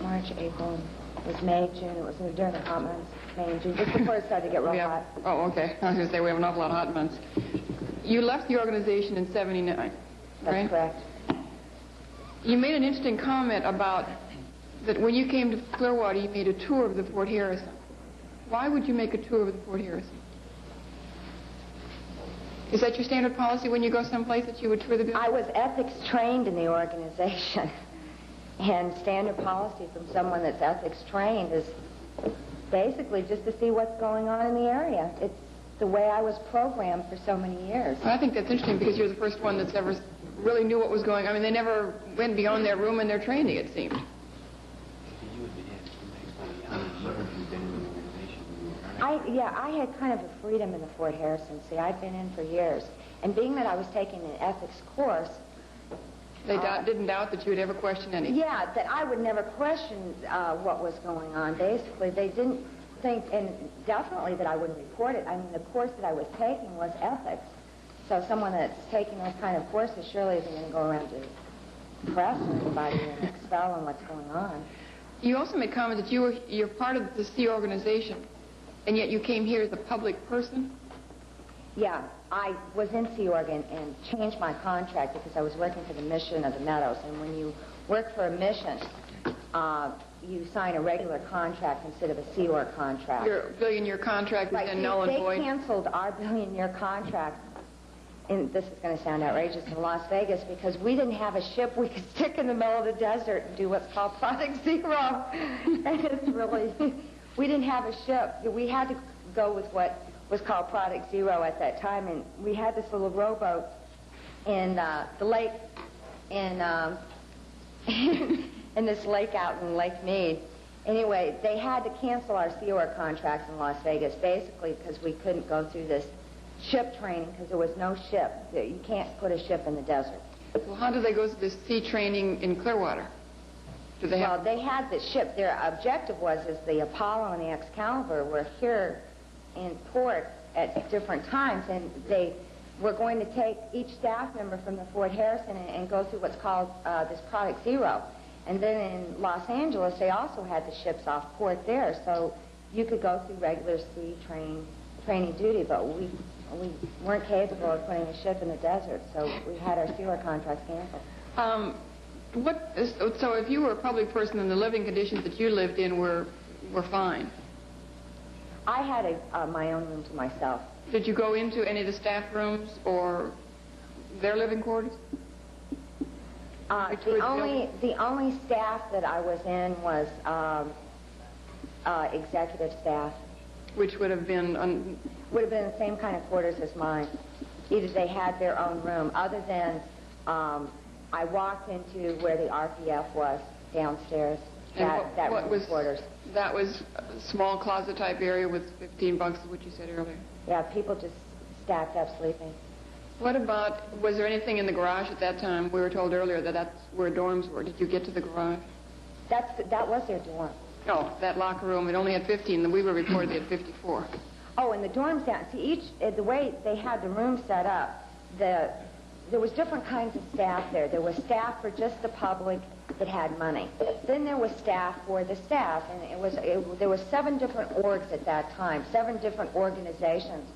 March, April, it was May, June. It was during the hot months, May and June, just before it started to get real hot. Oh, okay. I was going to say we have an awful lot of hot months. You left the organization in '79, right? That's correct. You made an interesting comment about that when you came to Clearwater, you made a tour of the Fort Harrison. Why would you make a tour of the Fort Harrison? Is that your standard policy when you go someplace that you would tour the building? I was ethics trained in the organization. And standard policy from someone that's ethics trained is basically just to see what's going on in the area. It's the way I was programmed for so many years. Well, I think that's interesting because you're the first one that's ever really knew what was going on. I mean, they never went beyond their room and their training, it seemed. I had kind of a freedom in the Fort Harrison. See, I'd been in for years. And being that I was taking an ethics course... They didn't doubt that you would ever question anything? Yeah, that I would never question what was going on. Basically, they didn't think, and definitely that I wouldn't report it. I mean, the course that I was taking was ethics. So someone that's taking those kind of courses surely isn't going to go around to press anybody and expel on what's going on. You also made comment that you're part of the Sea organization, and yet you came here as a public person? Yeah, I was in Sea Org and changed my contract because I was working for the mission of the Meadows. And when you work for a mission, you sign a regular contract instead of a Sea Org contract. Your billion-year contract was then null and void? They canceled our billion-year contract, and this is going to sound outrageous, in Las Vegas because we didn't have a ship we could stick in the middle of the desert and do what's called Project Zero. And it's really, we didn't have a ship. We had to go with what was called Product Zero at that time, and we had this little rowboat in the lake in in this lake out in Lake Mead. Anyway, they had to cancel our Sea Org contracts in Las Vegas, basically because we couldn't go through this ship training because there was no ship. You can't put a ship in the desert. Well, how do they go through this sea training in Clearwater? Do they have... Well, they had the ship. Their objective was the Apollo and the Excalibur were here in port at different times, and they were going to take each staff member from the Fort Harrison and go through what's called this Product Zero. And then in Los Angeles, they also had the ships off port there, so you could go through regular sea training duty, but we weren't capable of putting a ship in the desert, so we had our Sea Org contracts canceled. So if you were a public person and the living conditions that you lived in were fine? I had my own room to myself. Did you go into any of the staff rooms or their living quarters? The only staff that I was in was executive staff. Which would have been... Would have been the same kind of quarters as mine. Either they had their own room, other than I walked into where the RPF was downstairs. That was quarters. That was a small closet-type area with 15 bunks, is what you said earlier. Yeah, people just stacked up sleeping. What about, was there anything in the garage at that time? We were told earlier that that's where dorms were. Did you get to the garage? That was their dorm. No, that locker room, it only had 15, and we were reported they had 54. Oh, and the dorms down. See, the way they had the room set up, there was different kinds of staff there. There was staff for just the public that had money. Then there was staff for the staff, and there was 7 different orgs at that time, 7 different organizations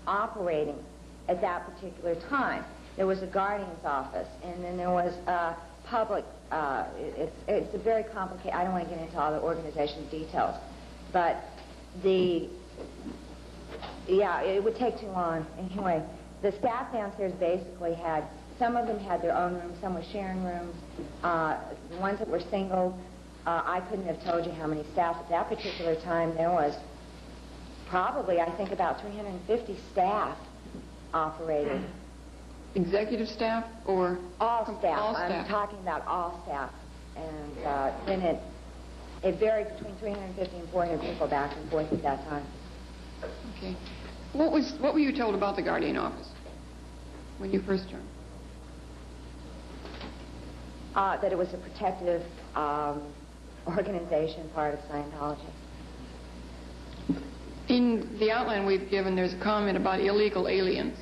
operating at that particular time. There was a guardian's office, and then there was public. It's a very complicated. I don't want to get into all the organization details, but it would take too long. Anyway, the staff downstairs basically had, some of them had their own rooms, some were sharing rooms. The ones that were single, I couldn't have told you how many staff at that particular time. There was probably, I think, about 350 staff operating. Executive staff or? All staff. All staff. I'm talking about all staff. And then it varied between 350 and 400 people back and forth at that time. Okay. What were you told about the Guardian office when you first joined? That it was a protective organization, part of Scientology. In the outline we've given, there's a comment about illegal aliens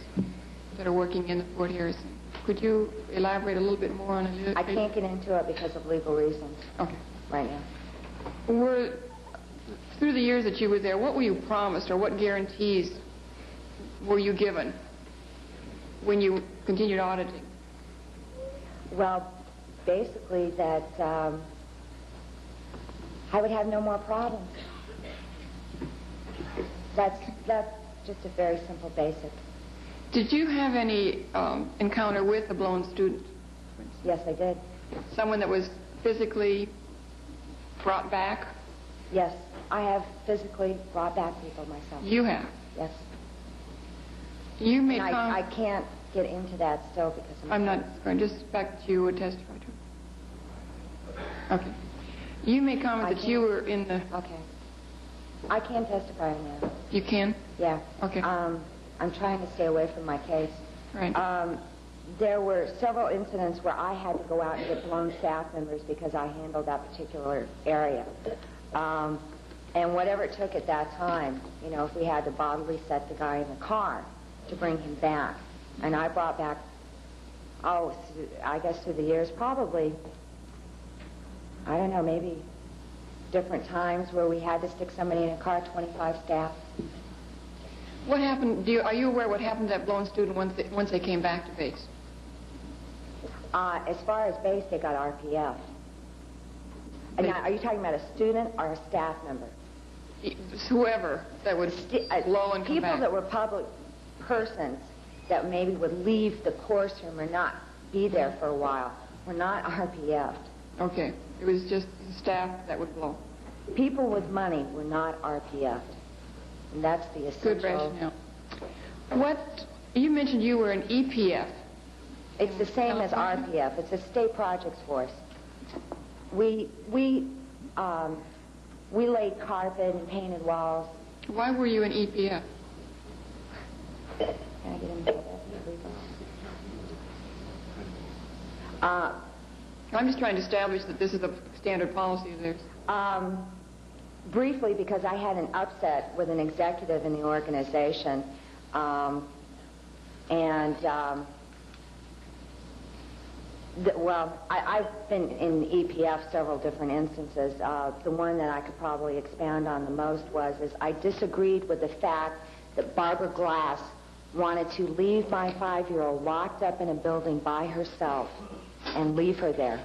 that are working in the Fort Harrison. Could you elaborate a little bit more on it? I can't get into it because of legal reasons Okay. right now. Through the years that you were there, what were you promised or what guarantees were you given when you continued auditing? Well, basically that I would have no more problems. That's just a very simple basic. Did you have any encounter with a blown student? Yes, I did. Someone that was physically brought back? Yes, I have physically brought back people myself. You have? Yes. You made And I can't get into that still because I'm not going. Just the fact that you would testify to. Okay. You made comment that you were in the... Okay. I can testify on that. You can? Yeah. Okay. I'm trying to stay away from my case. Right. There were several incidents where I had to go out and get blown staff members because I handled that particular area. And whatever it took at that time, you know, if we had to bodily set the guy in the car to bring him back. And I brought back, I guess through the years, probably, I don't know, maybe different times where we had to stick somebody in a car, 25 staff. What happened? Are you aware what happened to that blown student once they came back to base? As far as base, they got RPF. And now, are you talking about a student or a staff member? Whoever that would blow and come people back. that were public persons that maybe would leave the course room or not be there for a while were not RPF'd. Okay. It was just the staff that would blow. People with money were not RPF'd. And that's the essential... Good rationale. You mentioned you were an EPF. It's the same as RPF. It's a state projects force. We laid carpet and painted walls. Why were you an EPF? Can I get into that? I'm just trying to establish that this is a standard policy of theirs. Briefly, because I had an upset with an executive in the organization, I've been in EPF several different instances. The one that I could probably expound on the most is I disagreed with the fact that Barbara Glass wanted to leave my 5-year-old locked up in a building by herself and leave her there.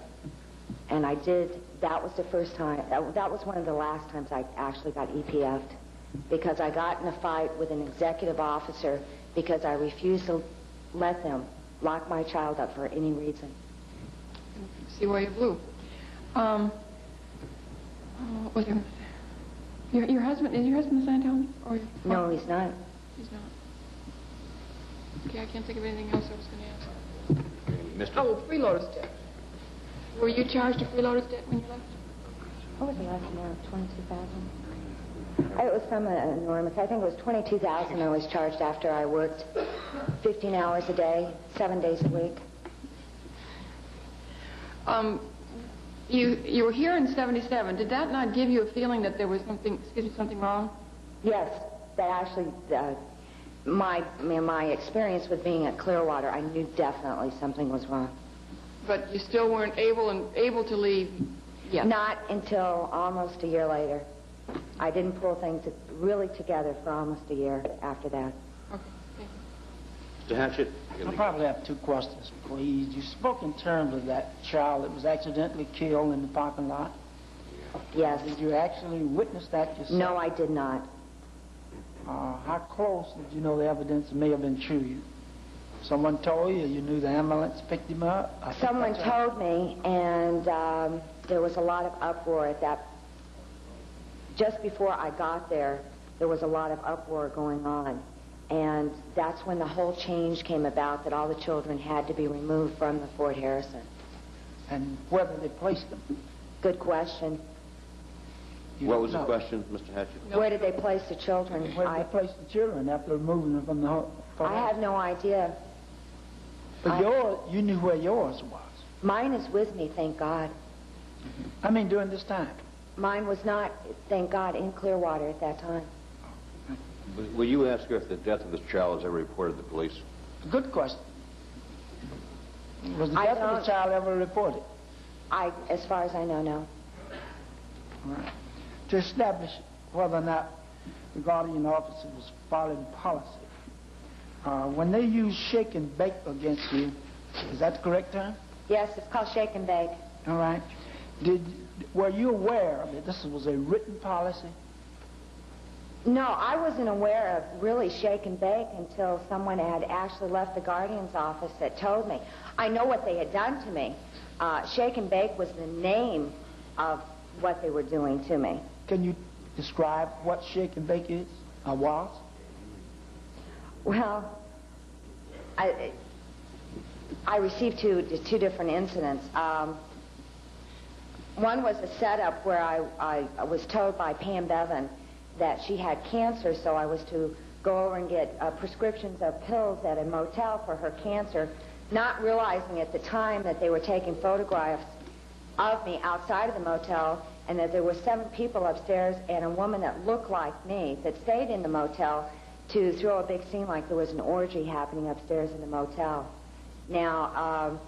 And I did. That was the first time. That was one of the last times I actually got EPF'd, because I got in a fight with an executive officer because I refused to let them lock my child up for any reason. See why you blew. Your husband, is your husband a Scientology? Or no, he's not. He's not. Okay, I can't think of anything else I was going to ask. Mr. Oh, freeloader's debt. Were you charged a freeloader's debt when you left? What was the last amount? 22,000. It was some enormous. I think it was 22,000 I was charged after I worked 15 hours a day, 7 days a week. You were here in '77. Did that not give you a feeling that there was something wrong? Yes, that actually, my experience with being at Clearwater, I knew definitely something was wrong. But you still weren't able to leave yet? Not until almost a year later. I didn't pull things really together for almost a year after that. Okay, thank Mr. you. Hatchett? I probably have two questions, please. You spoke in terms of that child that was accidentally killed in the parking lot. Yes. Did you actually witness that yourself? No, I did not. How close did you know the evidence may have been true? Someone told you, you knew the ambulance picked him up? Someone told me, and there was a lot of uproar at that. Just before I got there, there was a lot of uproar going on. And that's when the whole change came about, that all the children had to be removed from the Fort Harrison. And whether they placed them? Good question. What was the question, Mr. Hatchett? Where did they place the children? Where did they place the children after removing them from the Fort I have no idea. But you knew where yours was. Mine is with me, thank God. I mean, during this time. Mine was not, thank God, in Clearwater at that time. Okay. Will you ask her if the death of this child is ever reported to the police? Good question. Was the death of the child ever reported? As far as I know, no. All right. To establish whether or not the guardian officer was following policy, when they use shake and bake against you, is that the correct term? Yes, it's called shake and bake. All right. Were you aware that this was a written policy? No, I wasn't aware of really shake and bake until someone had actually left the guardian's office that told me. I know what they had done to me. Shake and bake was the name of what they were doing to me. Can you describe what shake and bake is, was? Well, I received two different incidents. One was a setup where I was told by Pam Bevan that she had cancer, so I was to go over and get prescriptions of pills at a motel for her cancer, not realizing at the time that they were taking photographs of me outside of the motel, and that there were 7 people upstairs and a woman that looked like me that stayed in the motel to throw a big scene like there was an orgy happening upstairs in the motel. Now,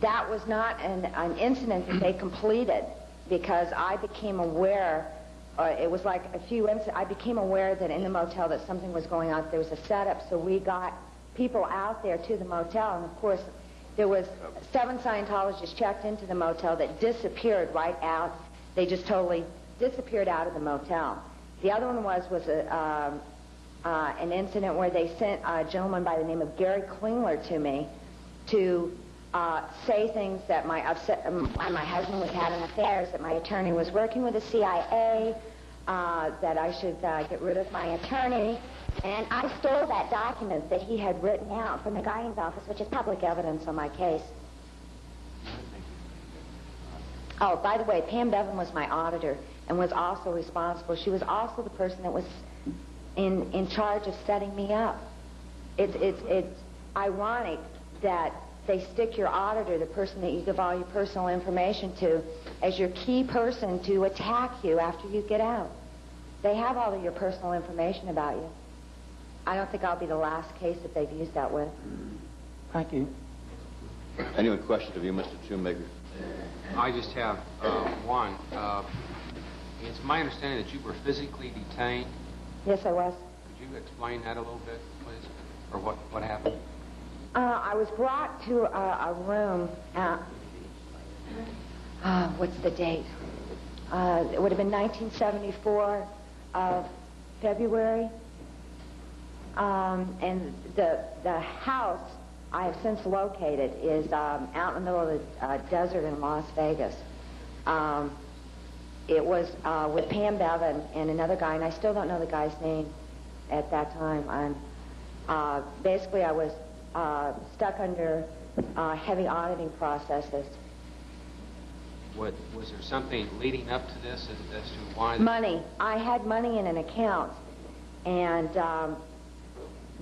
that was not an incident that they completed, because I became aware, it was like a few incidents, I became aware that in the motel that something was going on. There was a setup, so we got people out there to the motel, and of course there was 7 Scientologists checked into the motel that disappeared right out. They just totally disappeared out of the motel. The other one was an incident where they sent a gentleman by the name of Gary Klingler to me to say things that my husband was having affairs, that my attorney was working with the CIA, that I should get rid of my attorney. And I stole that document that he had written out from the guardian's office, which is public evidence on my case. Oh, by the way, Pam Bevan was my auditor and was also responsible. She was also the person that was in charge of setting me up. It's ironic that they stick your auditor, the person that you give all your personal information to, as your key person to attack you after you get out. They have all of your personal information about you. I don't think I'll be the last case that they've used that with. Thank you. Any other questions of you, Mr. Shoemaker? I just have one. It's my understanding that you were physically detained. Yes, I was. Could you explain that a little bit, please? Or what happened? I was brought to a room. What's the date? It would have been 1974 of February. And the house I have since located is out in the middle of the desert in Las Vegas. It was with Pam Bevan and another guy, and I still don't know the guy's name at that time. Basically, I was stuck under heavy auditing processes. Was there something leading up to this as to why? Money. I had money in an account, and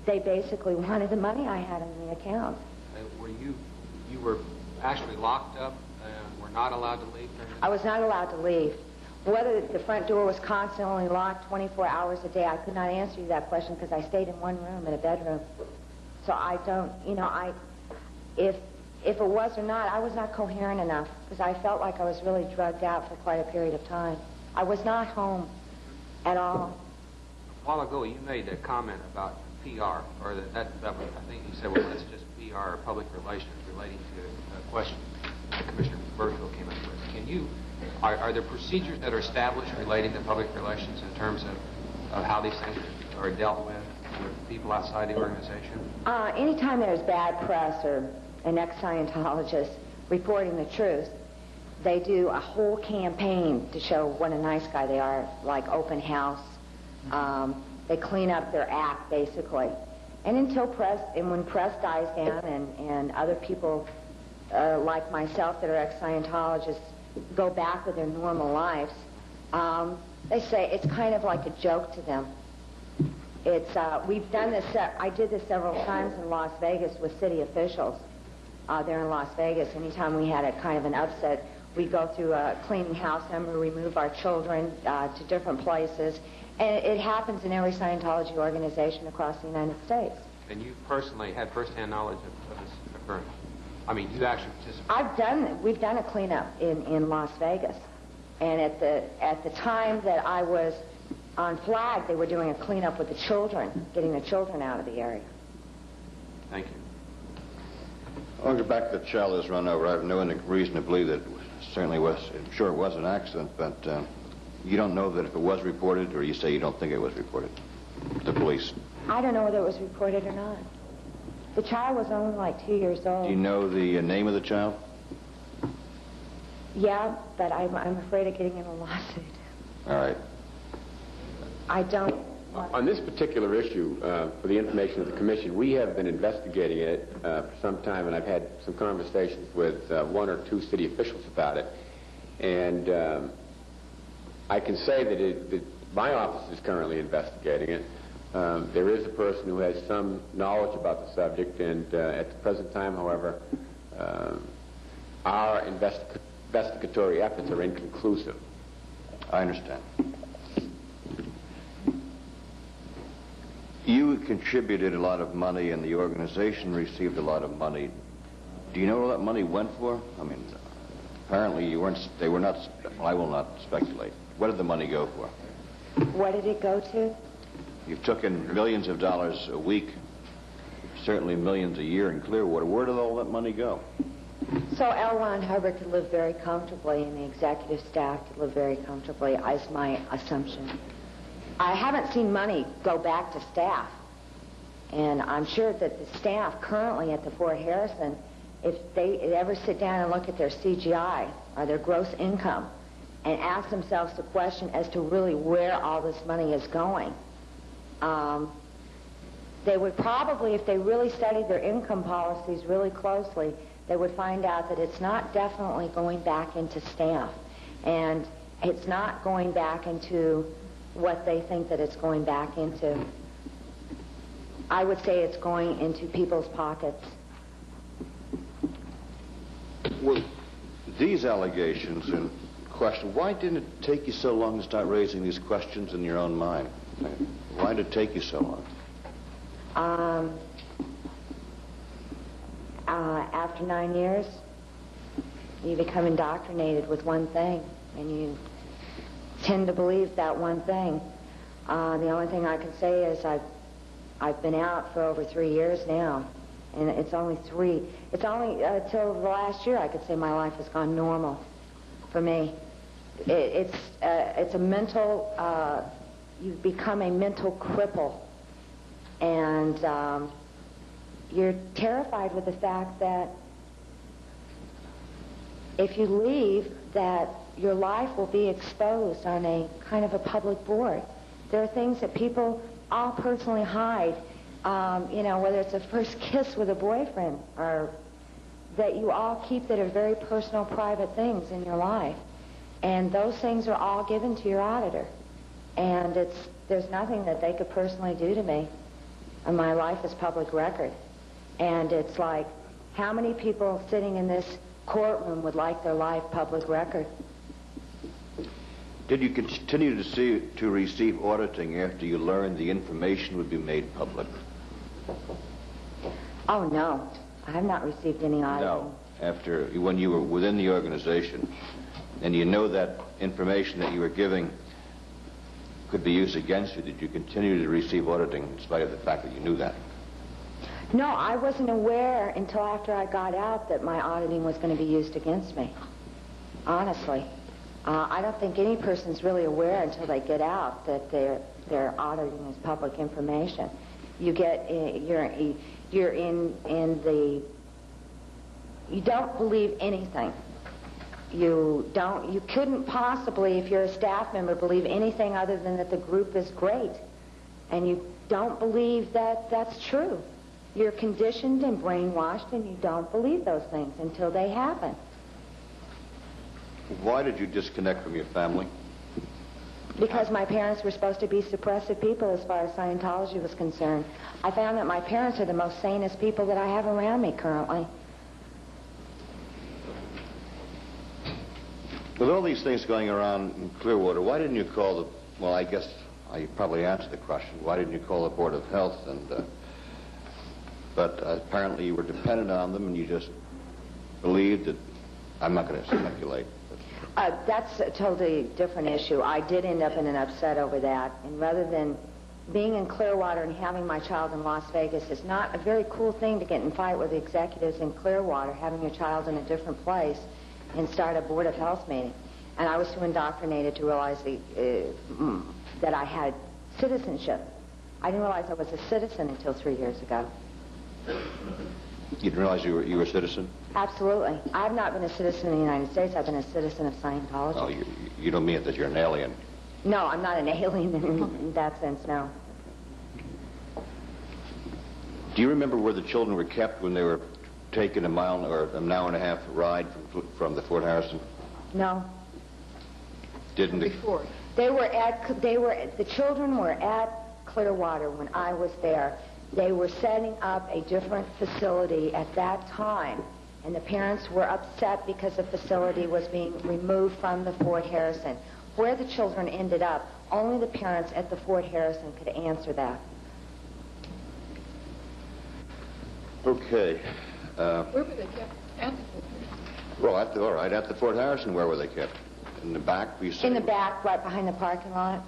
they basically wanted the money I had in the account. You were actually locked up and were not allowed to leave? I was not allowed to leave. Whether the front door was constantly locked 24 hours a day, I could not answer you that question because I stayed in one room in a bedroom. So I don't, if it was or not, I was not coherent enough because I felt like I was really drugged out for quite a period of time. I was not home at all. A while ago, you made a comment about PR, or that was, I think you said, well, that's just PR or public relations relating to a question that Commissioner Burfield came up with. Are there procedures that are established relating to public relations in terms of how these things are dealt with people outside the organization? Anytime there's bad press or an ex-Scientologist reporting the truth, they do a whole campaign to show what a nice guy they are, like open house. They clean up their act, basically. And when press dies down and other people like myself that are ex-Scientologists go back with their normal lives, they say it's kind of like a joke to them. We've done this, I did this several times in Las Vegas with city officials there in Las Vegas. Anytime we had a kind of an upset, We go through a cleaning house number, we move our children to different places, and it happens in every Scientology organization across the United States. And you personally had first-hand knowledge of this occurrence? I mean, you actually participated? We've done a cleanup in Las Vegas, and at the time that I was on flag, they were doing a cleanup with the children, getting the children out of the area. Thank you. I'll go back to the child that was run over. I have no reason to believe that it certainly was. I'm sure it was an accident, but you don't know that if it was reported, or you say you don't think it was reported to the police? I don't know whether it was reported or not. The child was only like 2 years old. Do you know the name of the child? Yeah, but I'm afraid of getting in a lawsuit. All right. I don't. On this particular issue, for the information of the Commission, we have been investigating it for some time, and I've had some conversations with 1 or 2 city officials about it. And I can say that my office is currently investigating it. There is a person who has some knowledge about the subject, and at the present time, however, our investigatory efforts are inconclusive. I understand. You contributed a lot of money, and the organization received a lot of money. Do you know where that money went for? I mean, apparently they were not, I will not speculate. What did the money go for? What did it go to? You took in millions of dollars a week, certainly millions a year in Clearwater. Where did all that money go? So L. Ron Hubbard could live very comfortably, and the executive staff could live very comfortably, is my assumption. I haven't seen money go back to staff, and I'm sure that the staff currently at the Fort Harrison, if they ever sit down and look at their CGI or their gross income and ask themselves the question as to really where all this money is going, they would probably, if they really studied their income policies really closely, they would find out that it's not definitely going back into staff, and it's not going back into what they think that it's going back into. I would say it's going into people's pockets. Well, these allegations in question, why didn't it take you so long to start raising these questions in your own mind? Why did it take you so long? After 9 years, you become indoctrinated with one thing, and you tend to believe that one thing. The only thing I can say is I've been out for over 3 years now, and it's only till the last year I could say my life has gone normal for me. It's a mental, you become a mental cripple, and you're terrified with the fact that if you leave, that your life will be exposed on a kind of a public board. There are things that people all personally hide, whether it's a first kiss with a boyfriend, or that you all keep that are very personal, private things in your life. And those things are all given to your auditor. And there's nothing that they could personally do to me. And my life is public record. And it's like, how many people sitting in this courtroom would like their life public record? Did you continue to receive auditing after you learned the information would be made public? Oh, no. I have not received any auditing. No. When you were within the organization, and you know that information that you were giving could be used against you, did you continue to receive auditing in spite of the fact that you knew that? No, I wasn't aware until after I got out that my auditing was going to be used against me. Honestly. I don't think any person's really aware until they get out that their auditing is public information. You don't believe anything. You couldn't possibly, if you're a staff member, believe anything other than that the group is great. And you don't believe that that's true. You're conditioned and brainwashed, and you don't believe those things until they happen. Why did you disconnect from your family? Because my parents were supposed to be suppressive people as far as Scientology was concerned. I found that my parents are the most sanest people that I have around me currently. With all these things going around in Clearwater, why didn't you call the, well, I guess I probably answered the question, why didn't you call the Board of Health? But apparently you were dependent on them and you just believed that, I'm not going to speculate. That's a totally different issue. I did end up in an upset over that, and rather than being in Clearwater and having my child in Las Vegas, is not a very cool thing to get in a fight with the executives in Clearwater, having your child in a different place and start a Board of Health meeting. And I was too indoctrinated to realize that I had citizenship. I didn't realize I was a citizen until 3 years ago. You didn't realize you were a citizen? Absolutely. I've not been a citizen in the United States. I've been a citizen of Scientology. Oh, you don't mean that you're an alien? No, I'm not an alien in that sense, no. Do you remember where the children were kept when they were taken an hour and a half ride from the Fort Harrison? No. Didn't they? Before. The children were at Clearwater when I was there. They were setting up a different facility at that time, and the parents were upset because the facility was being removed from the Fort Harrison. Where the children ended up, only the parents at the Fort Harrison could answer that. Okay. Where were they kept? At the Fort Harrison? Well, all right, at the Fort Harrison, where were they kept? In the back, you said? In the back, right behind the parking lot.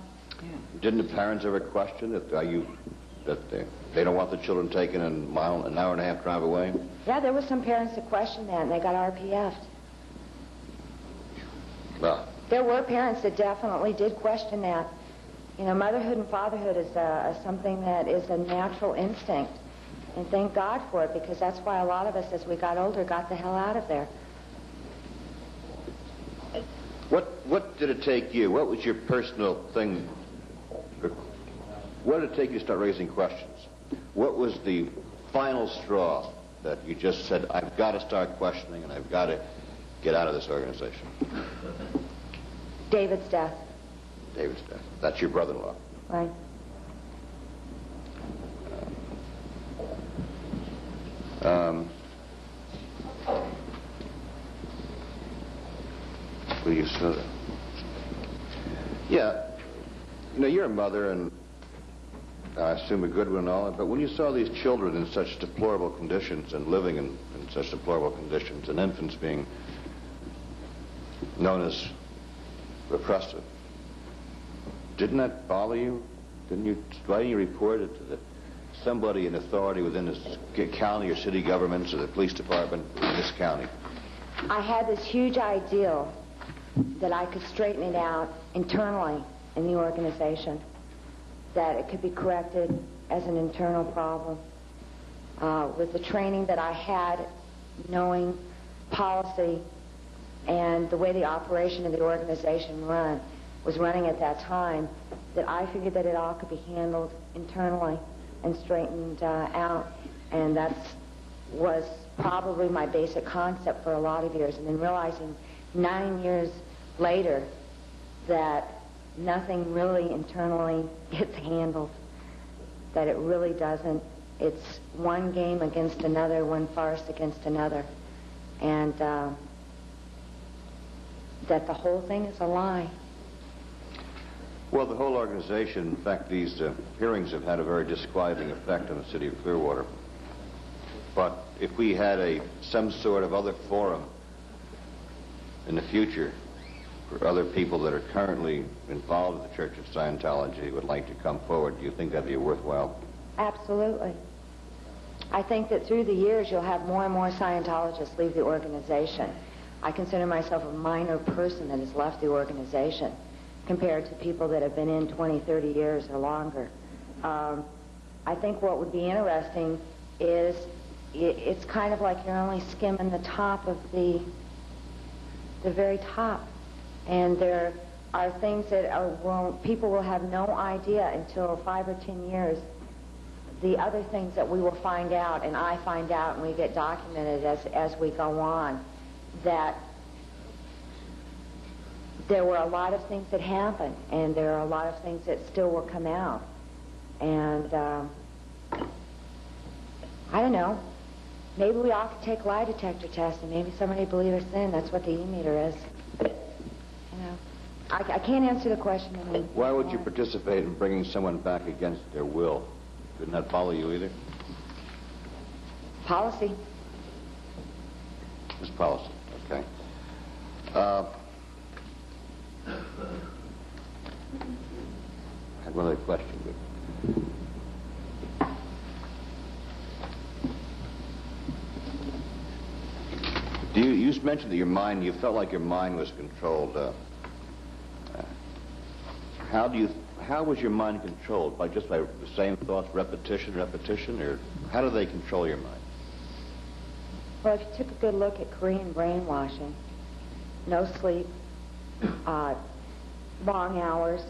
Didn't the parents ever question that they don't want the children taken an hour and a half drive away? Yeah, there were some parents that questioned that, and they got RPF'd. Well, there were parents that definitely did question that. You know, motherhood and fatherhood is something that is a natural instinct. And thank God for it, because that's why a lot of us, as we got older, got the hell out of there. What did it take you? What was your personal thing? What did it take you to start raising questions? What was the final straw that you just said, I've got to start questioning and I've got to get out of this organization? David's death. David's death. That's your brother-in-law. Right. Well, you said it. Yeah. You know, you're a mother, and I assume a good one and all, but when you saw these children in such deplorable conditions and living in such deplorable conditions, and infants being known as repressive, didn't that bother you? Why didn't you report it to somebody in authority within the county or city governments or the police department in this county? I had this huge ideal that I could straighten it out internally in the organization, that it could be corrected as an internal problem. With the training that I had, knowing policy and the way the operation of the organization was running at that time, that I figured that it all could be handled internally and straightened out. And that was probably my basic concept for a lot of years. And then realizing 9 years later that nothing really internally gets handled, that it really doesn't. It's one game against another, one farce against another. And that the whole thing is a lie. Well, the whole organization, in fact, these hearings have had a very disquieting effect on the city of Clearwater. But if we had some sort of other forum in the future for other people that are currently involved with the Church of Scientology would like to come forward, do you think that'd be worthwhile? Absolutely. I think that through the years you'll have more and more Scientologists leave the organization. I consider myself a minor person that has left the organization compared to people that have been in 20, 30 years or longer. I think what would be interesting is it's kind of like you're only skimming the top of the very top. And there are things that people will have no idea until 5 or 10 years. The other things that we will find out, and I find out, and we get documented as we go on, that there were a lot of things that happened, and there are a lot of things that still will come out. And I don't know. Maybe we ought to take lie detector tests, and maybe somebody will believe us then. That's what the E-meter is. I can't answer the question. Why would you participate in bringing someone back against their will? Didn't that follow you either? Policy. It's policy, okay. I had one other question, but... You mentioned that you felt like your mind was controlled. How was your mind controlled? By the same thoughts, repetition, or how do they control your mind? Well, if you took a good look at Korean brainwashing, no sleep, long hours,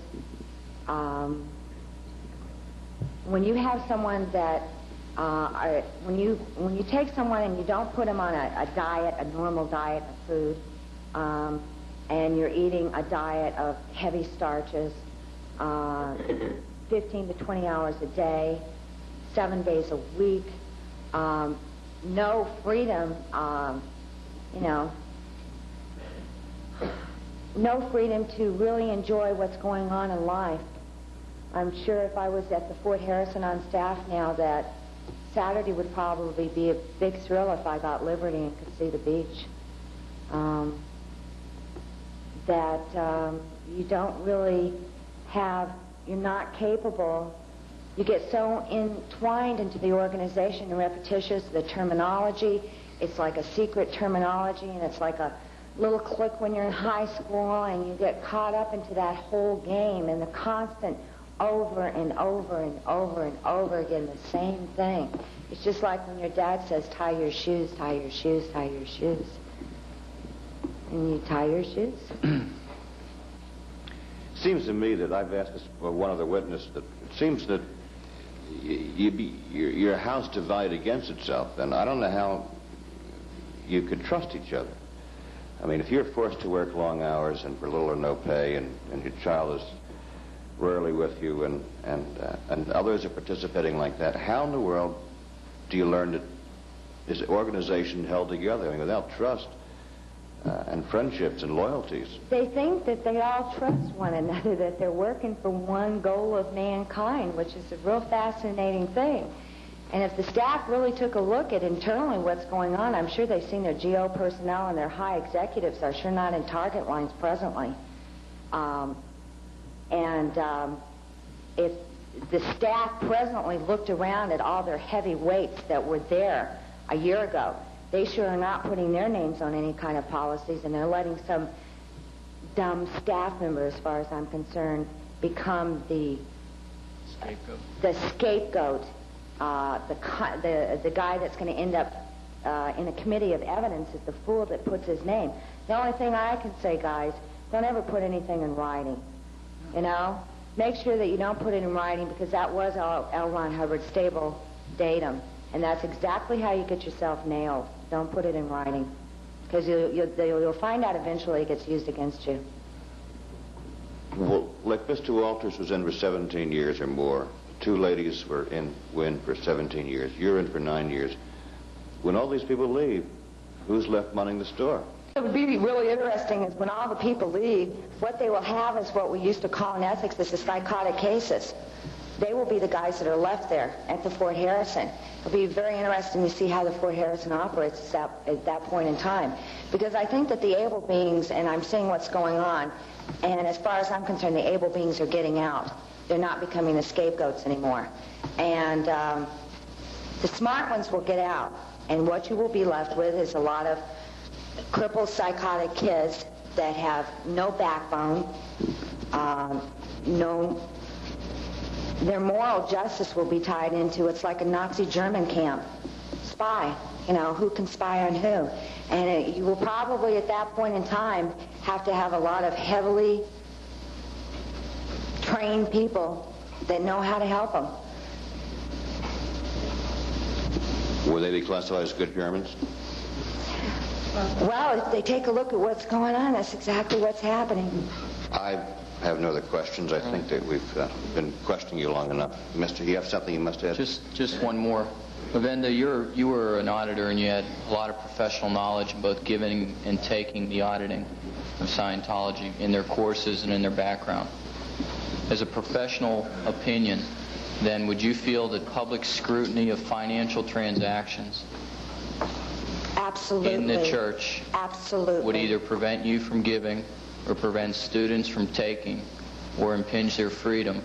when you have someone that, when you take someone and you don't put them on a diet, a normal diet of food, and you're eating a diet of heavy starches, 15 to 20 hours a day, 7 days a week, no freedom, no freedom to really enjoy what's going on in life. I'm sure if I was at the Fort Harrison on staff now that Saturday would probably be a big thrill if I got liberty and could see the beach. You don't really you're not capable. You get so entwined into the organization and repetitious, the terminology. It's like a secret terminology, and it's like a little clique when you're in high school, and you get caught up into that whole game and the constant over and over and over and over again, the same thing. It's just like when your dad says, tie your shoes, tie your shoes, tie your shoes. And you tie your shoes. Seems to me that I've asked this for one other witness, that it seems that your house divided against itself, and I don't know how you could trust each other. I mean, if you're forced to work long hours and for little or no pay, and your child is rarely with you, and others are participating like that, how in the world do you learn that this organization held together? I mean, without trust and friendships and loyalties. They think that they all trust one another, that they're working for one goal of mankind, which is a real fascinating thing. And if the staff really took a look at internally what's going on, I'm sure they've seen their GO personnel and their high executives are sure not in target lines presently. If the staff presently looked around at all their heavy weights that were there a year ago, they sure are not putting their names on any kind of policies, and they're letting some dumb staff member, as far as I'm concerned, become the scapegoat. The guy that's going to end up in a committee of evidence is the fool that puts his name. The only thing I can say, guys, don't ever put anything in writing. You know? Make sure that you don't put it in writing, because that was L. Ron Hubbard's stable datum. And that's exactly how you get yourself nailed. Don't put it in writing, because you'll find out eventually it gets used against you. Well, like Mr. Walters was in for 17 years or more. Two ladies were in for 17 years. You're in for 9 years. When all these people leave, who's left running the store? What would be really interesting is when all the people leave, what they will have is what we used to call in ethics the psychotic cases. They will be the guys that are left there at the Fort Harrison. It'll be very interesting to see how the Fort Harrison operates at that point in time. Because I think that the able beings, and I'm seeing what's going on, and as far as I'm concerned, the able beings are getting out. They're not becoming the scapegoats anymore. And the smart ones will get out. And what you will be left with is a lot of crippled psychotic kids that have no backbone, their moral justice will be tied into, it's like a Nazi German camp. Spy, who can spy on who. And you will probably at that point in time have to have a lot of heavily trained people that know how to help them. Will they be classified as good Germans? Well, if they take a look at what's going on, that's exactly what's happening. I have no other questions. I think that we've been questioning you long enough. Mister, you have something you must add? Just one more. Lavenda, you were an auditor, and you had a lot of professional knowledge in both giving and taking the auditing. of Scientology in their courses and in their background. As a professional opinion, then, would you feel that public scrutiny of financial transactions Absolutely. in the church Absolutely. would either prevent you from giving or prevent students from taking or impinge their freedom?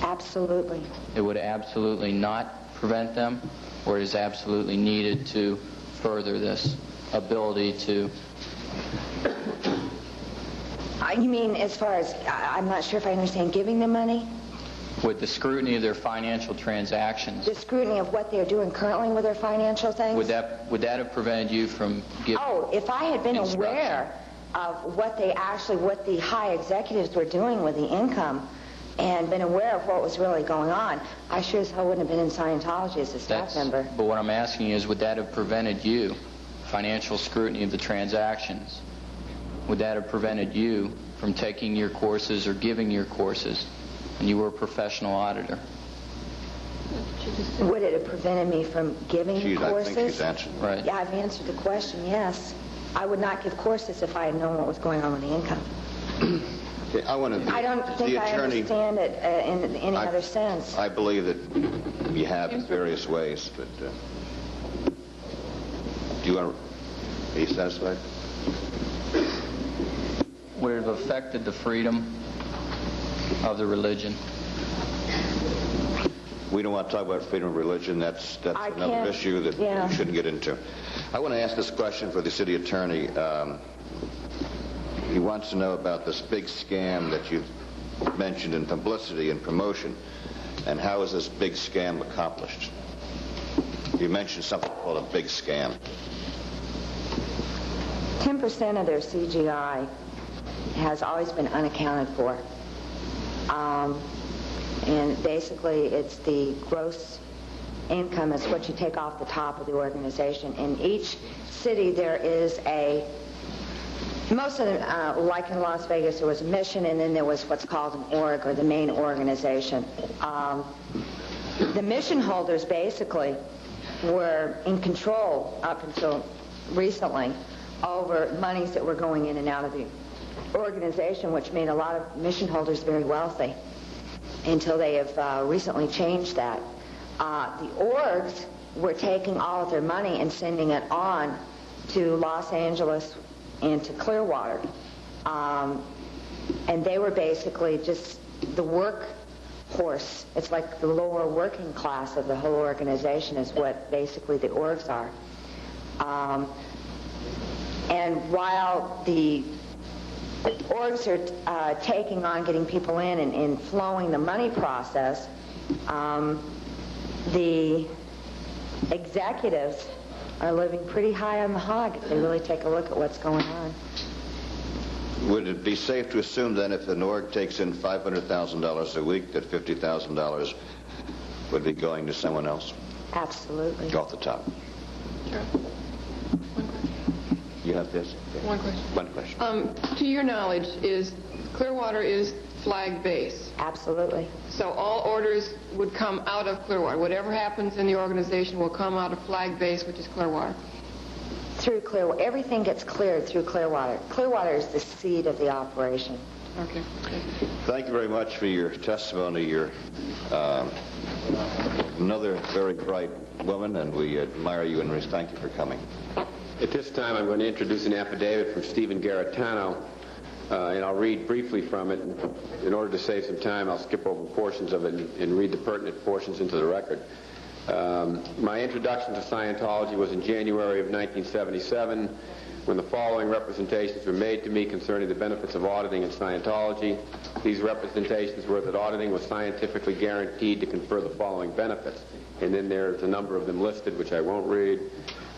Absolutely. It would absolutely not prevent them, or it is absolutely needed to further this ability to... You mean as far as, I'm not sure if I understand, giving them money? With the scrutiny of their financial transactions, The scrutiny of what they're doing currently with their financial things? would that have prevented you from giving? Oh, if I had been instruction? aware of what the high executives were doing with the income and been aware of what was really going on, I sure as hell wouldn't have been in Scientology as a staff member. But what I'm asking is, would that have prevented you, financial scrutiny of the transactions, would that have prevented you from taking your courses or giving your courses when you were a professional auditor? Would it have prevented me from giving courses? I think she's answered. Right. Yeah, I've answered the question, yes. I would not give courses if I had known what was going on with the income. Okay, I don't think I understand it in any other sense. I believe that you have in various ways, but do you want to be satisfied? Would it have affected the freedom of the religion? We don't want to talk about freedom of religion. That's another issue that we shouldn't get into. I want to ask this question for the city attorney. He wants to know about this big scam that you've mentioned in publicity and promotion, and how is this big scam accomplished? You mentioned something called a big scam. 10% of their CGI has always been unaccounted for. And basically, it's the gross income. It's what you take off the top of the organization. In each city, there is most of them, like in Las Vegas, there was a mission, and then there was what's called an org, or the main organization. The mission holders, basically, were in control up until recently over monies that were going in and out of the organization, which made a lot of mission holders very wealthy, until they have recently changed that. The orgs were taking all of their money and sending it on to Los Angeles and to Clearwater. And they were basically just the workhorse. It's like the lower working class of the whole organization is what basically the orgs are. And while the orgs are taking on getting people in and flowing the money process, the executives are living pretty high on the hog if they really take a look at what's going on. Would it be safe to assume then if an org takes in $500,000 a week that $50,000 would be going to someone else? Absolutely. Off the top. Sure. You have this? One question. One question. To your knowledge, Clearwater is flag base? Absolutely. So all orders would come out of Clearwater. Whatever happens in the organization will come out of flag base, which is Clearwater. Through Clearwater. Everything gets cleared through Clearwater. Clearwater is the seed of the operation. Okay. Thank you very much for your testimony. You're another very bright woman, and we admire you and thank you for coming. At this time, I'm going to introduce an affidavit from Stephen Garetano, and I'll read briefly from it. In order to save some time, I'll skip over portions of it and read the pertinent portions into the record. My introduction to Scientology was in January of 1977, when the following representations were made to me concerning the benefits of auditing in Scientology. These representations were that auditing was scientifically guaranteed to confer the following benefits. And then there's a number of them listed, which I won't read.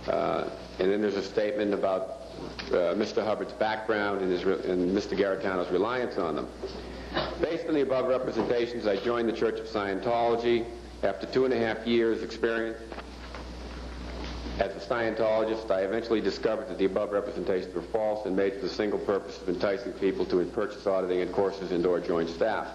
And then there's a statement about Mr. Hubbard's background and Mr. Garetano's reliance on them. Based on the above representations, I joined the Church of Scientology. After 2.5 years' experience as a Scientologist, I eventually discovered that the above representations were false and made for the single purpose of enticing people to purchase auditing and courses into our joint staff.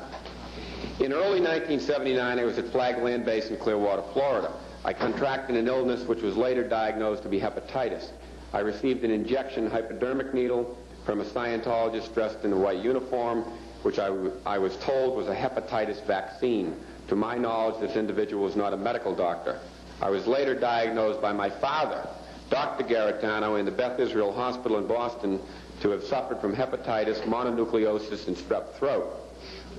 In early 1979, I was at Flag Land Base in Clearwater, Florida. I contracted an illness which was later diagnosed to be hepatitis. I received an injection hypodermic needle from a Scientologist dressed in a white uniform, which I was told was a hepatitis vaccine. To my knowledge, this individual was not a medical doctor. I was later diagnosed by my father, Dr. Garetano, in the Beth Israel Hospital in Boston, to have suffered from hepatitis, mononucleosis, and strep throat.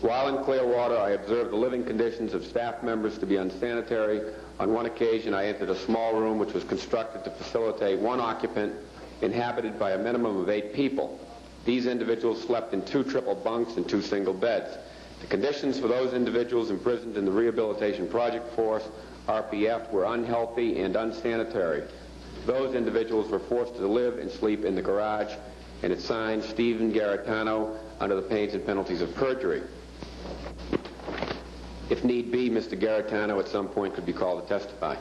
While in Clearwater, I observed the living conditions of staff members to be unsanitary. On one occasion, I entered a small room which was constructed to facilitate one occupant, inhabited by a minimum of 8 people. These individuals slept in 2 triple bunks and 2 single beds. The conditions for those individuals imprisoned in the Rehabilitation Project Force, RPF, were unhealthy and unsanitary. Those individuals were forced to live and sleep in the garage, and it's signed Stephen Garetano under the pains and penalties of perjury. If need be, Mr. Garetano at some point could be called to testify.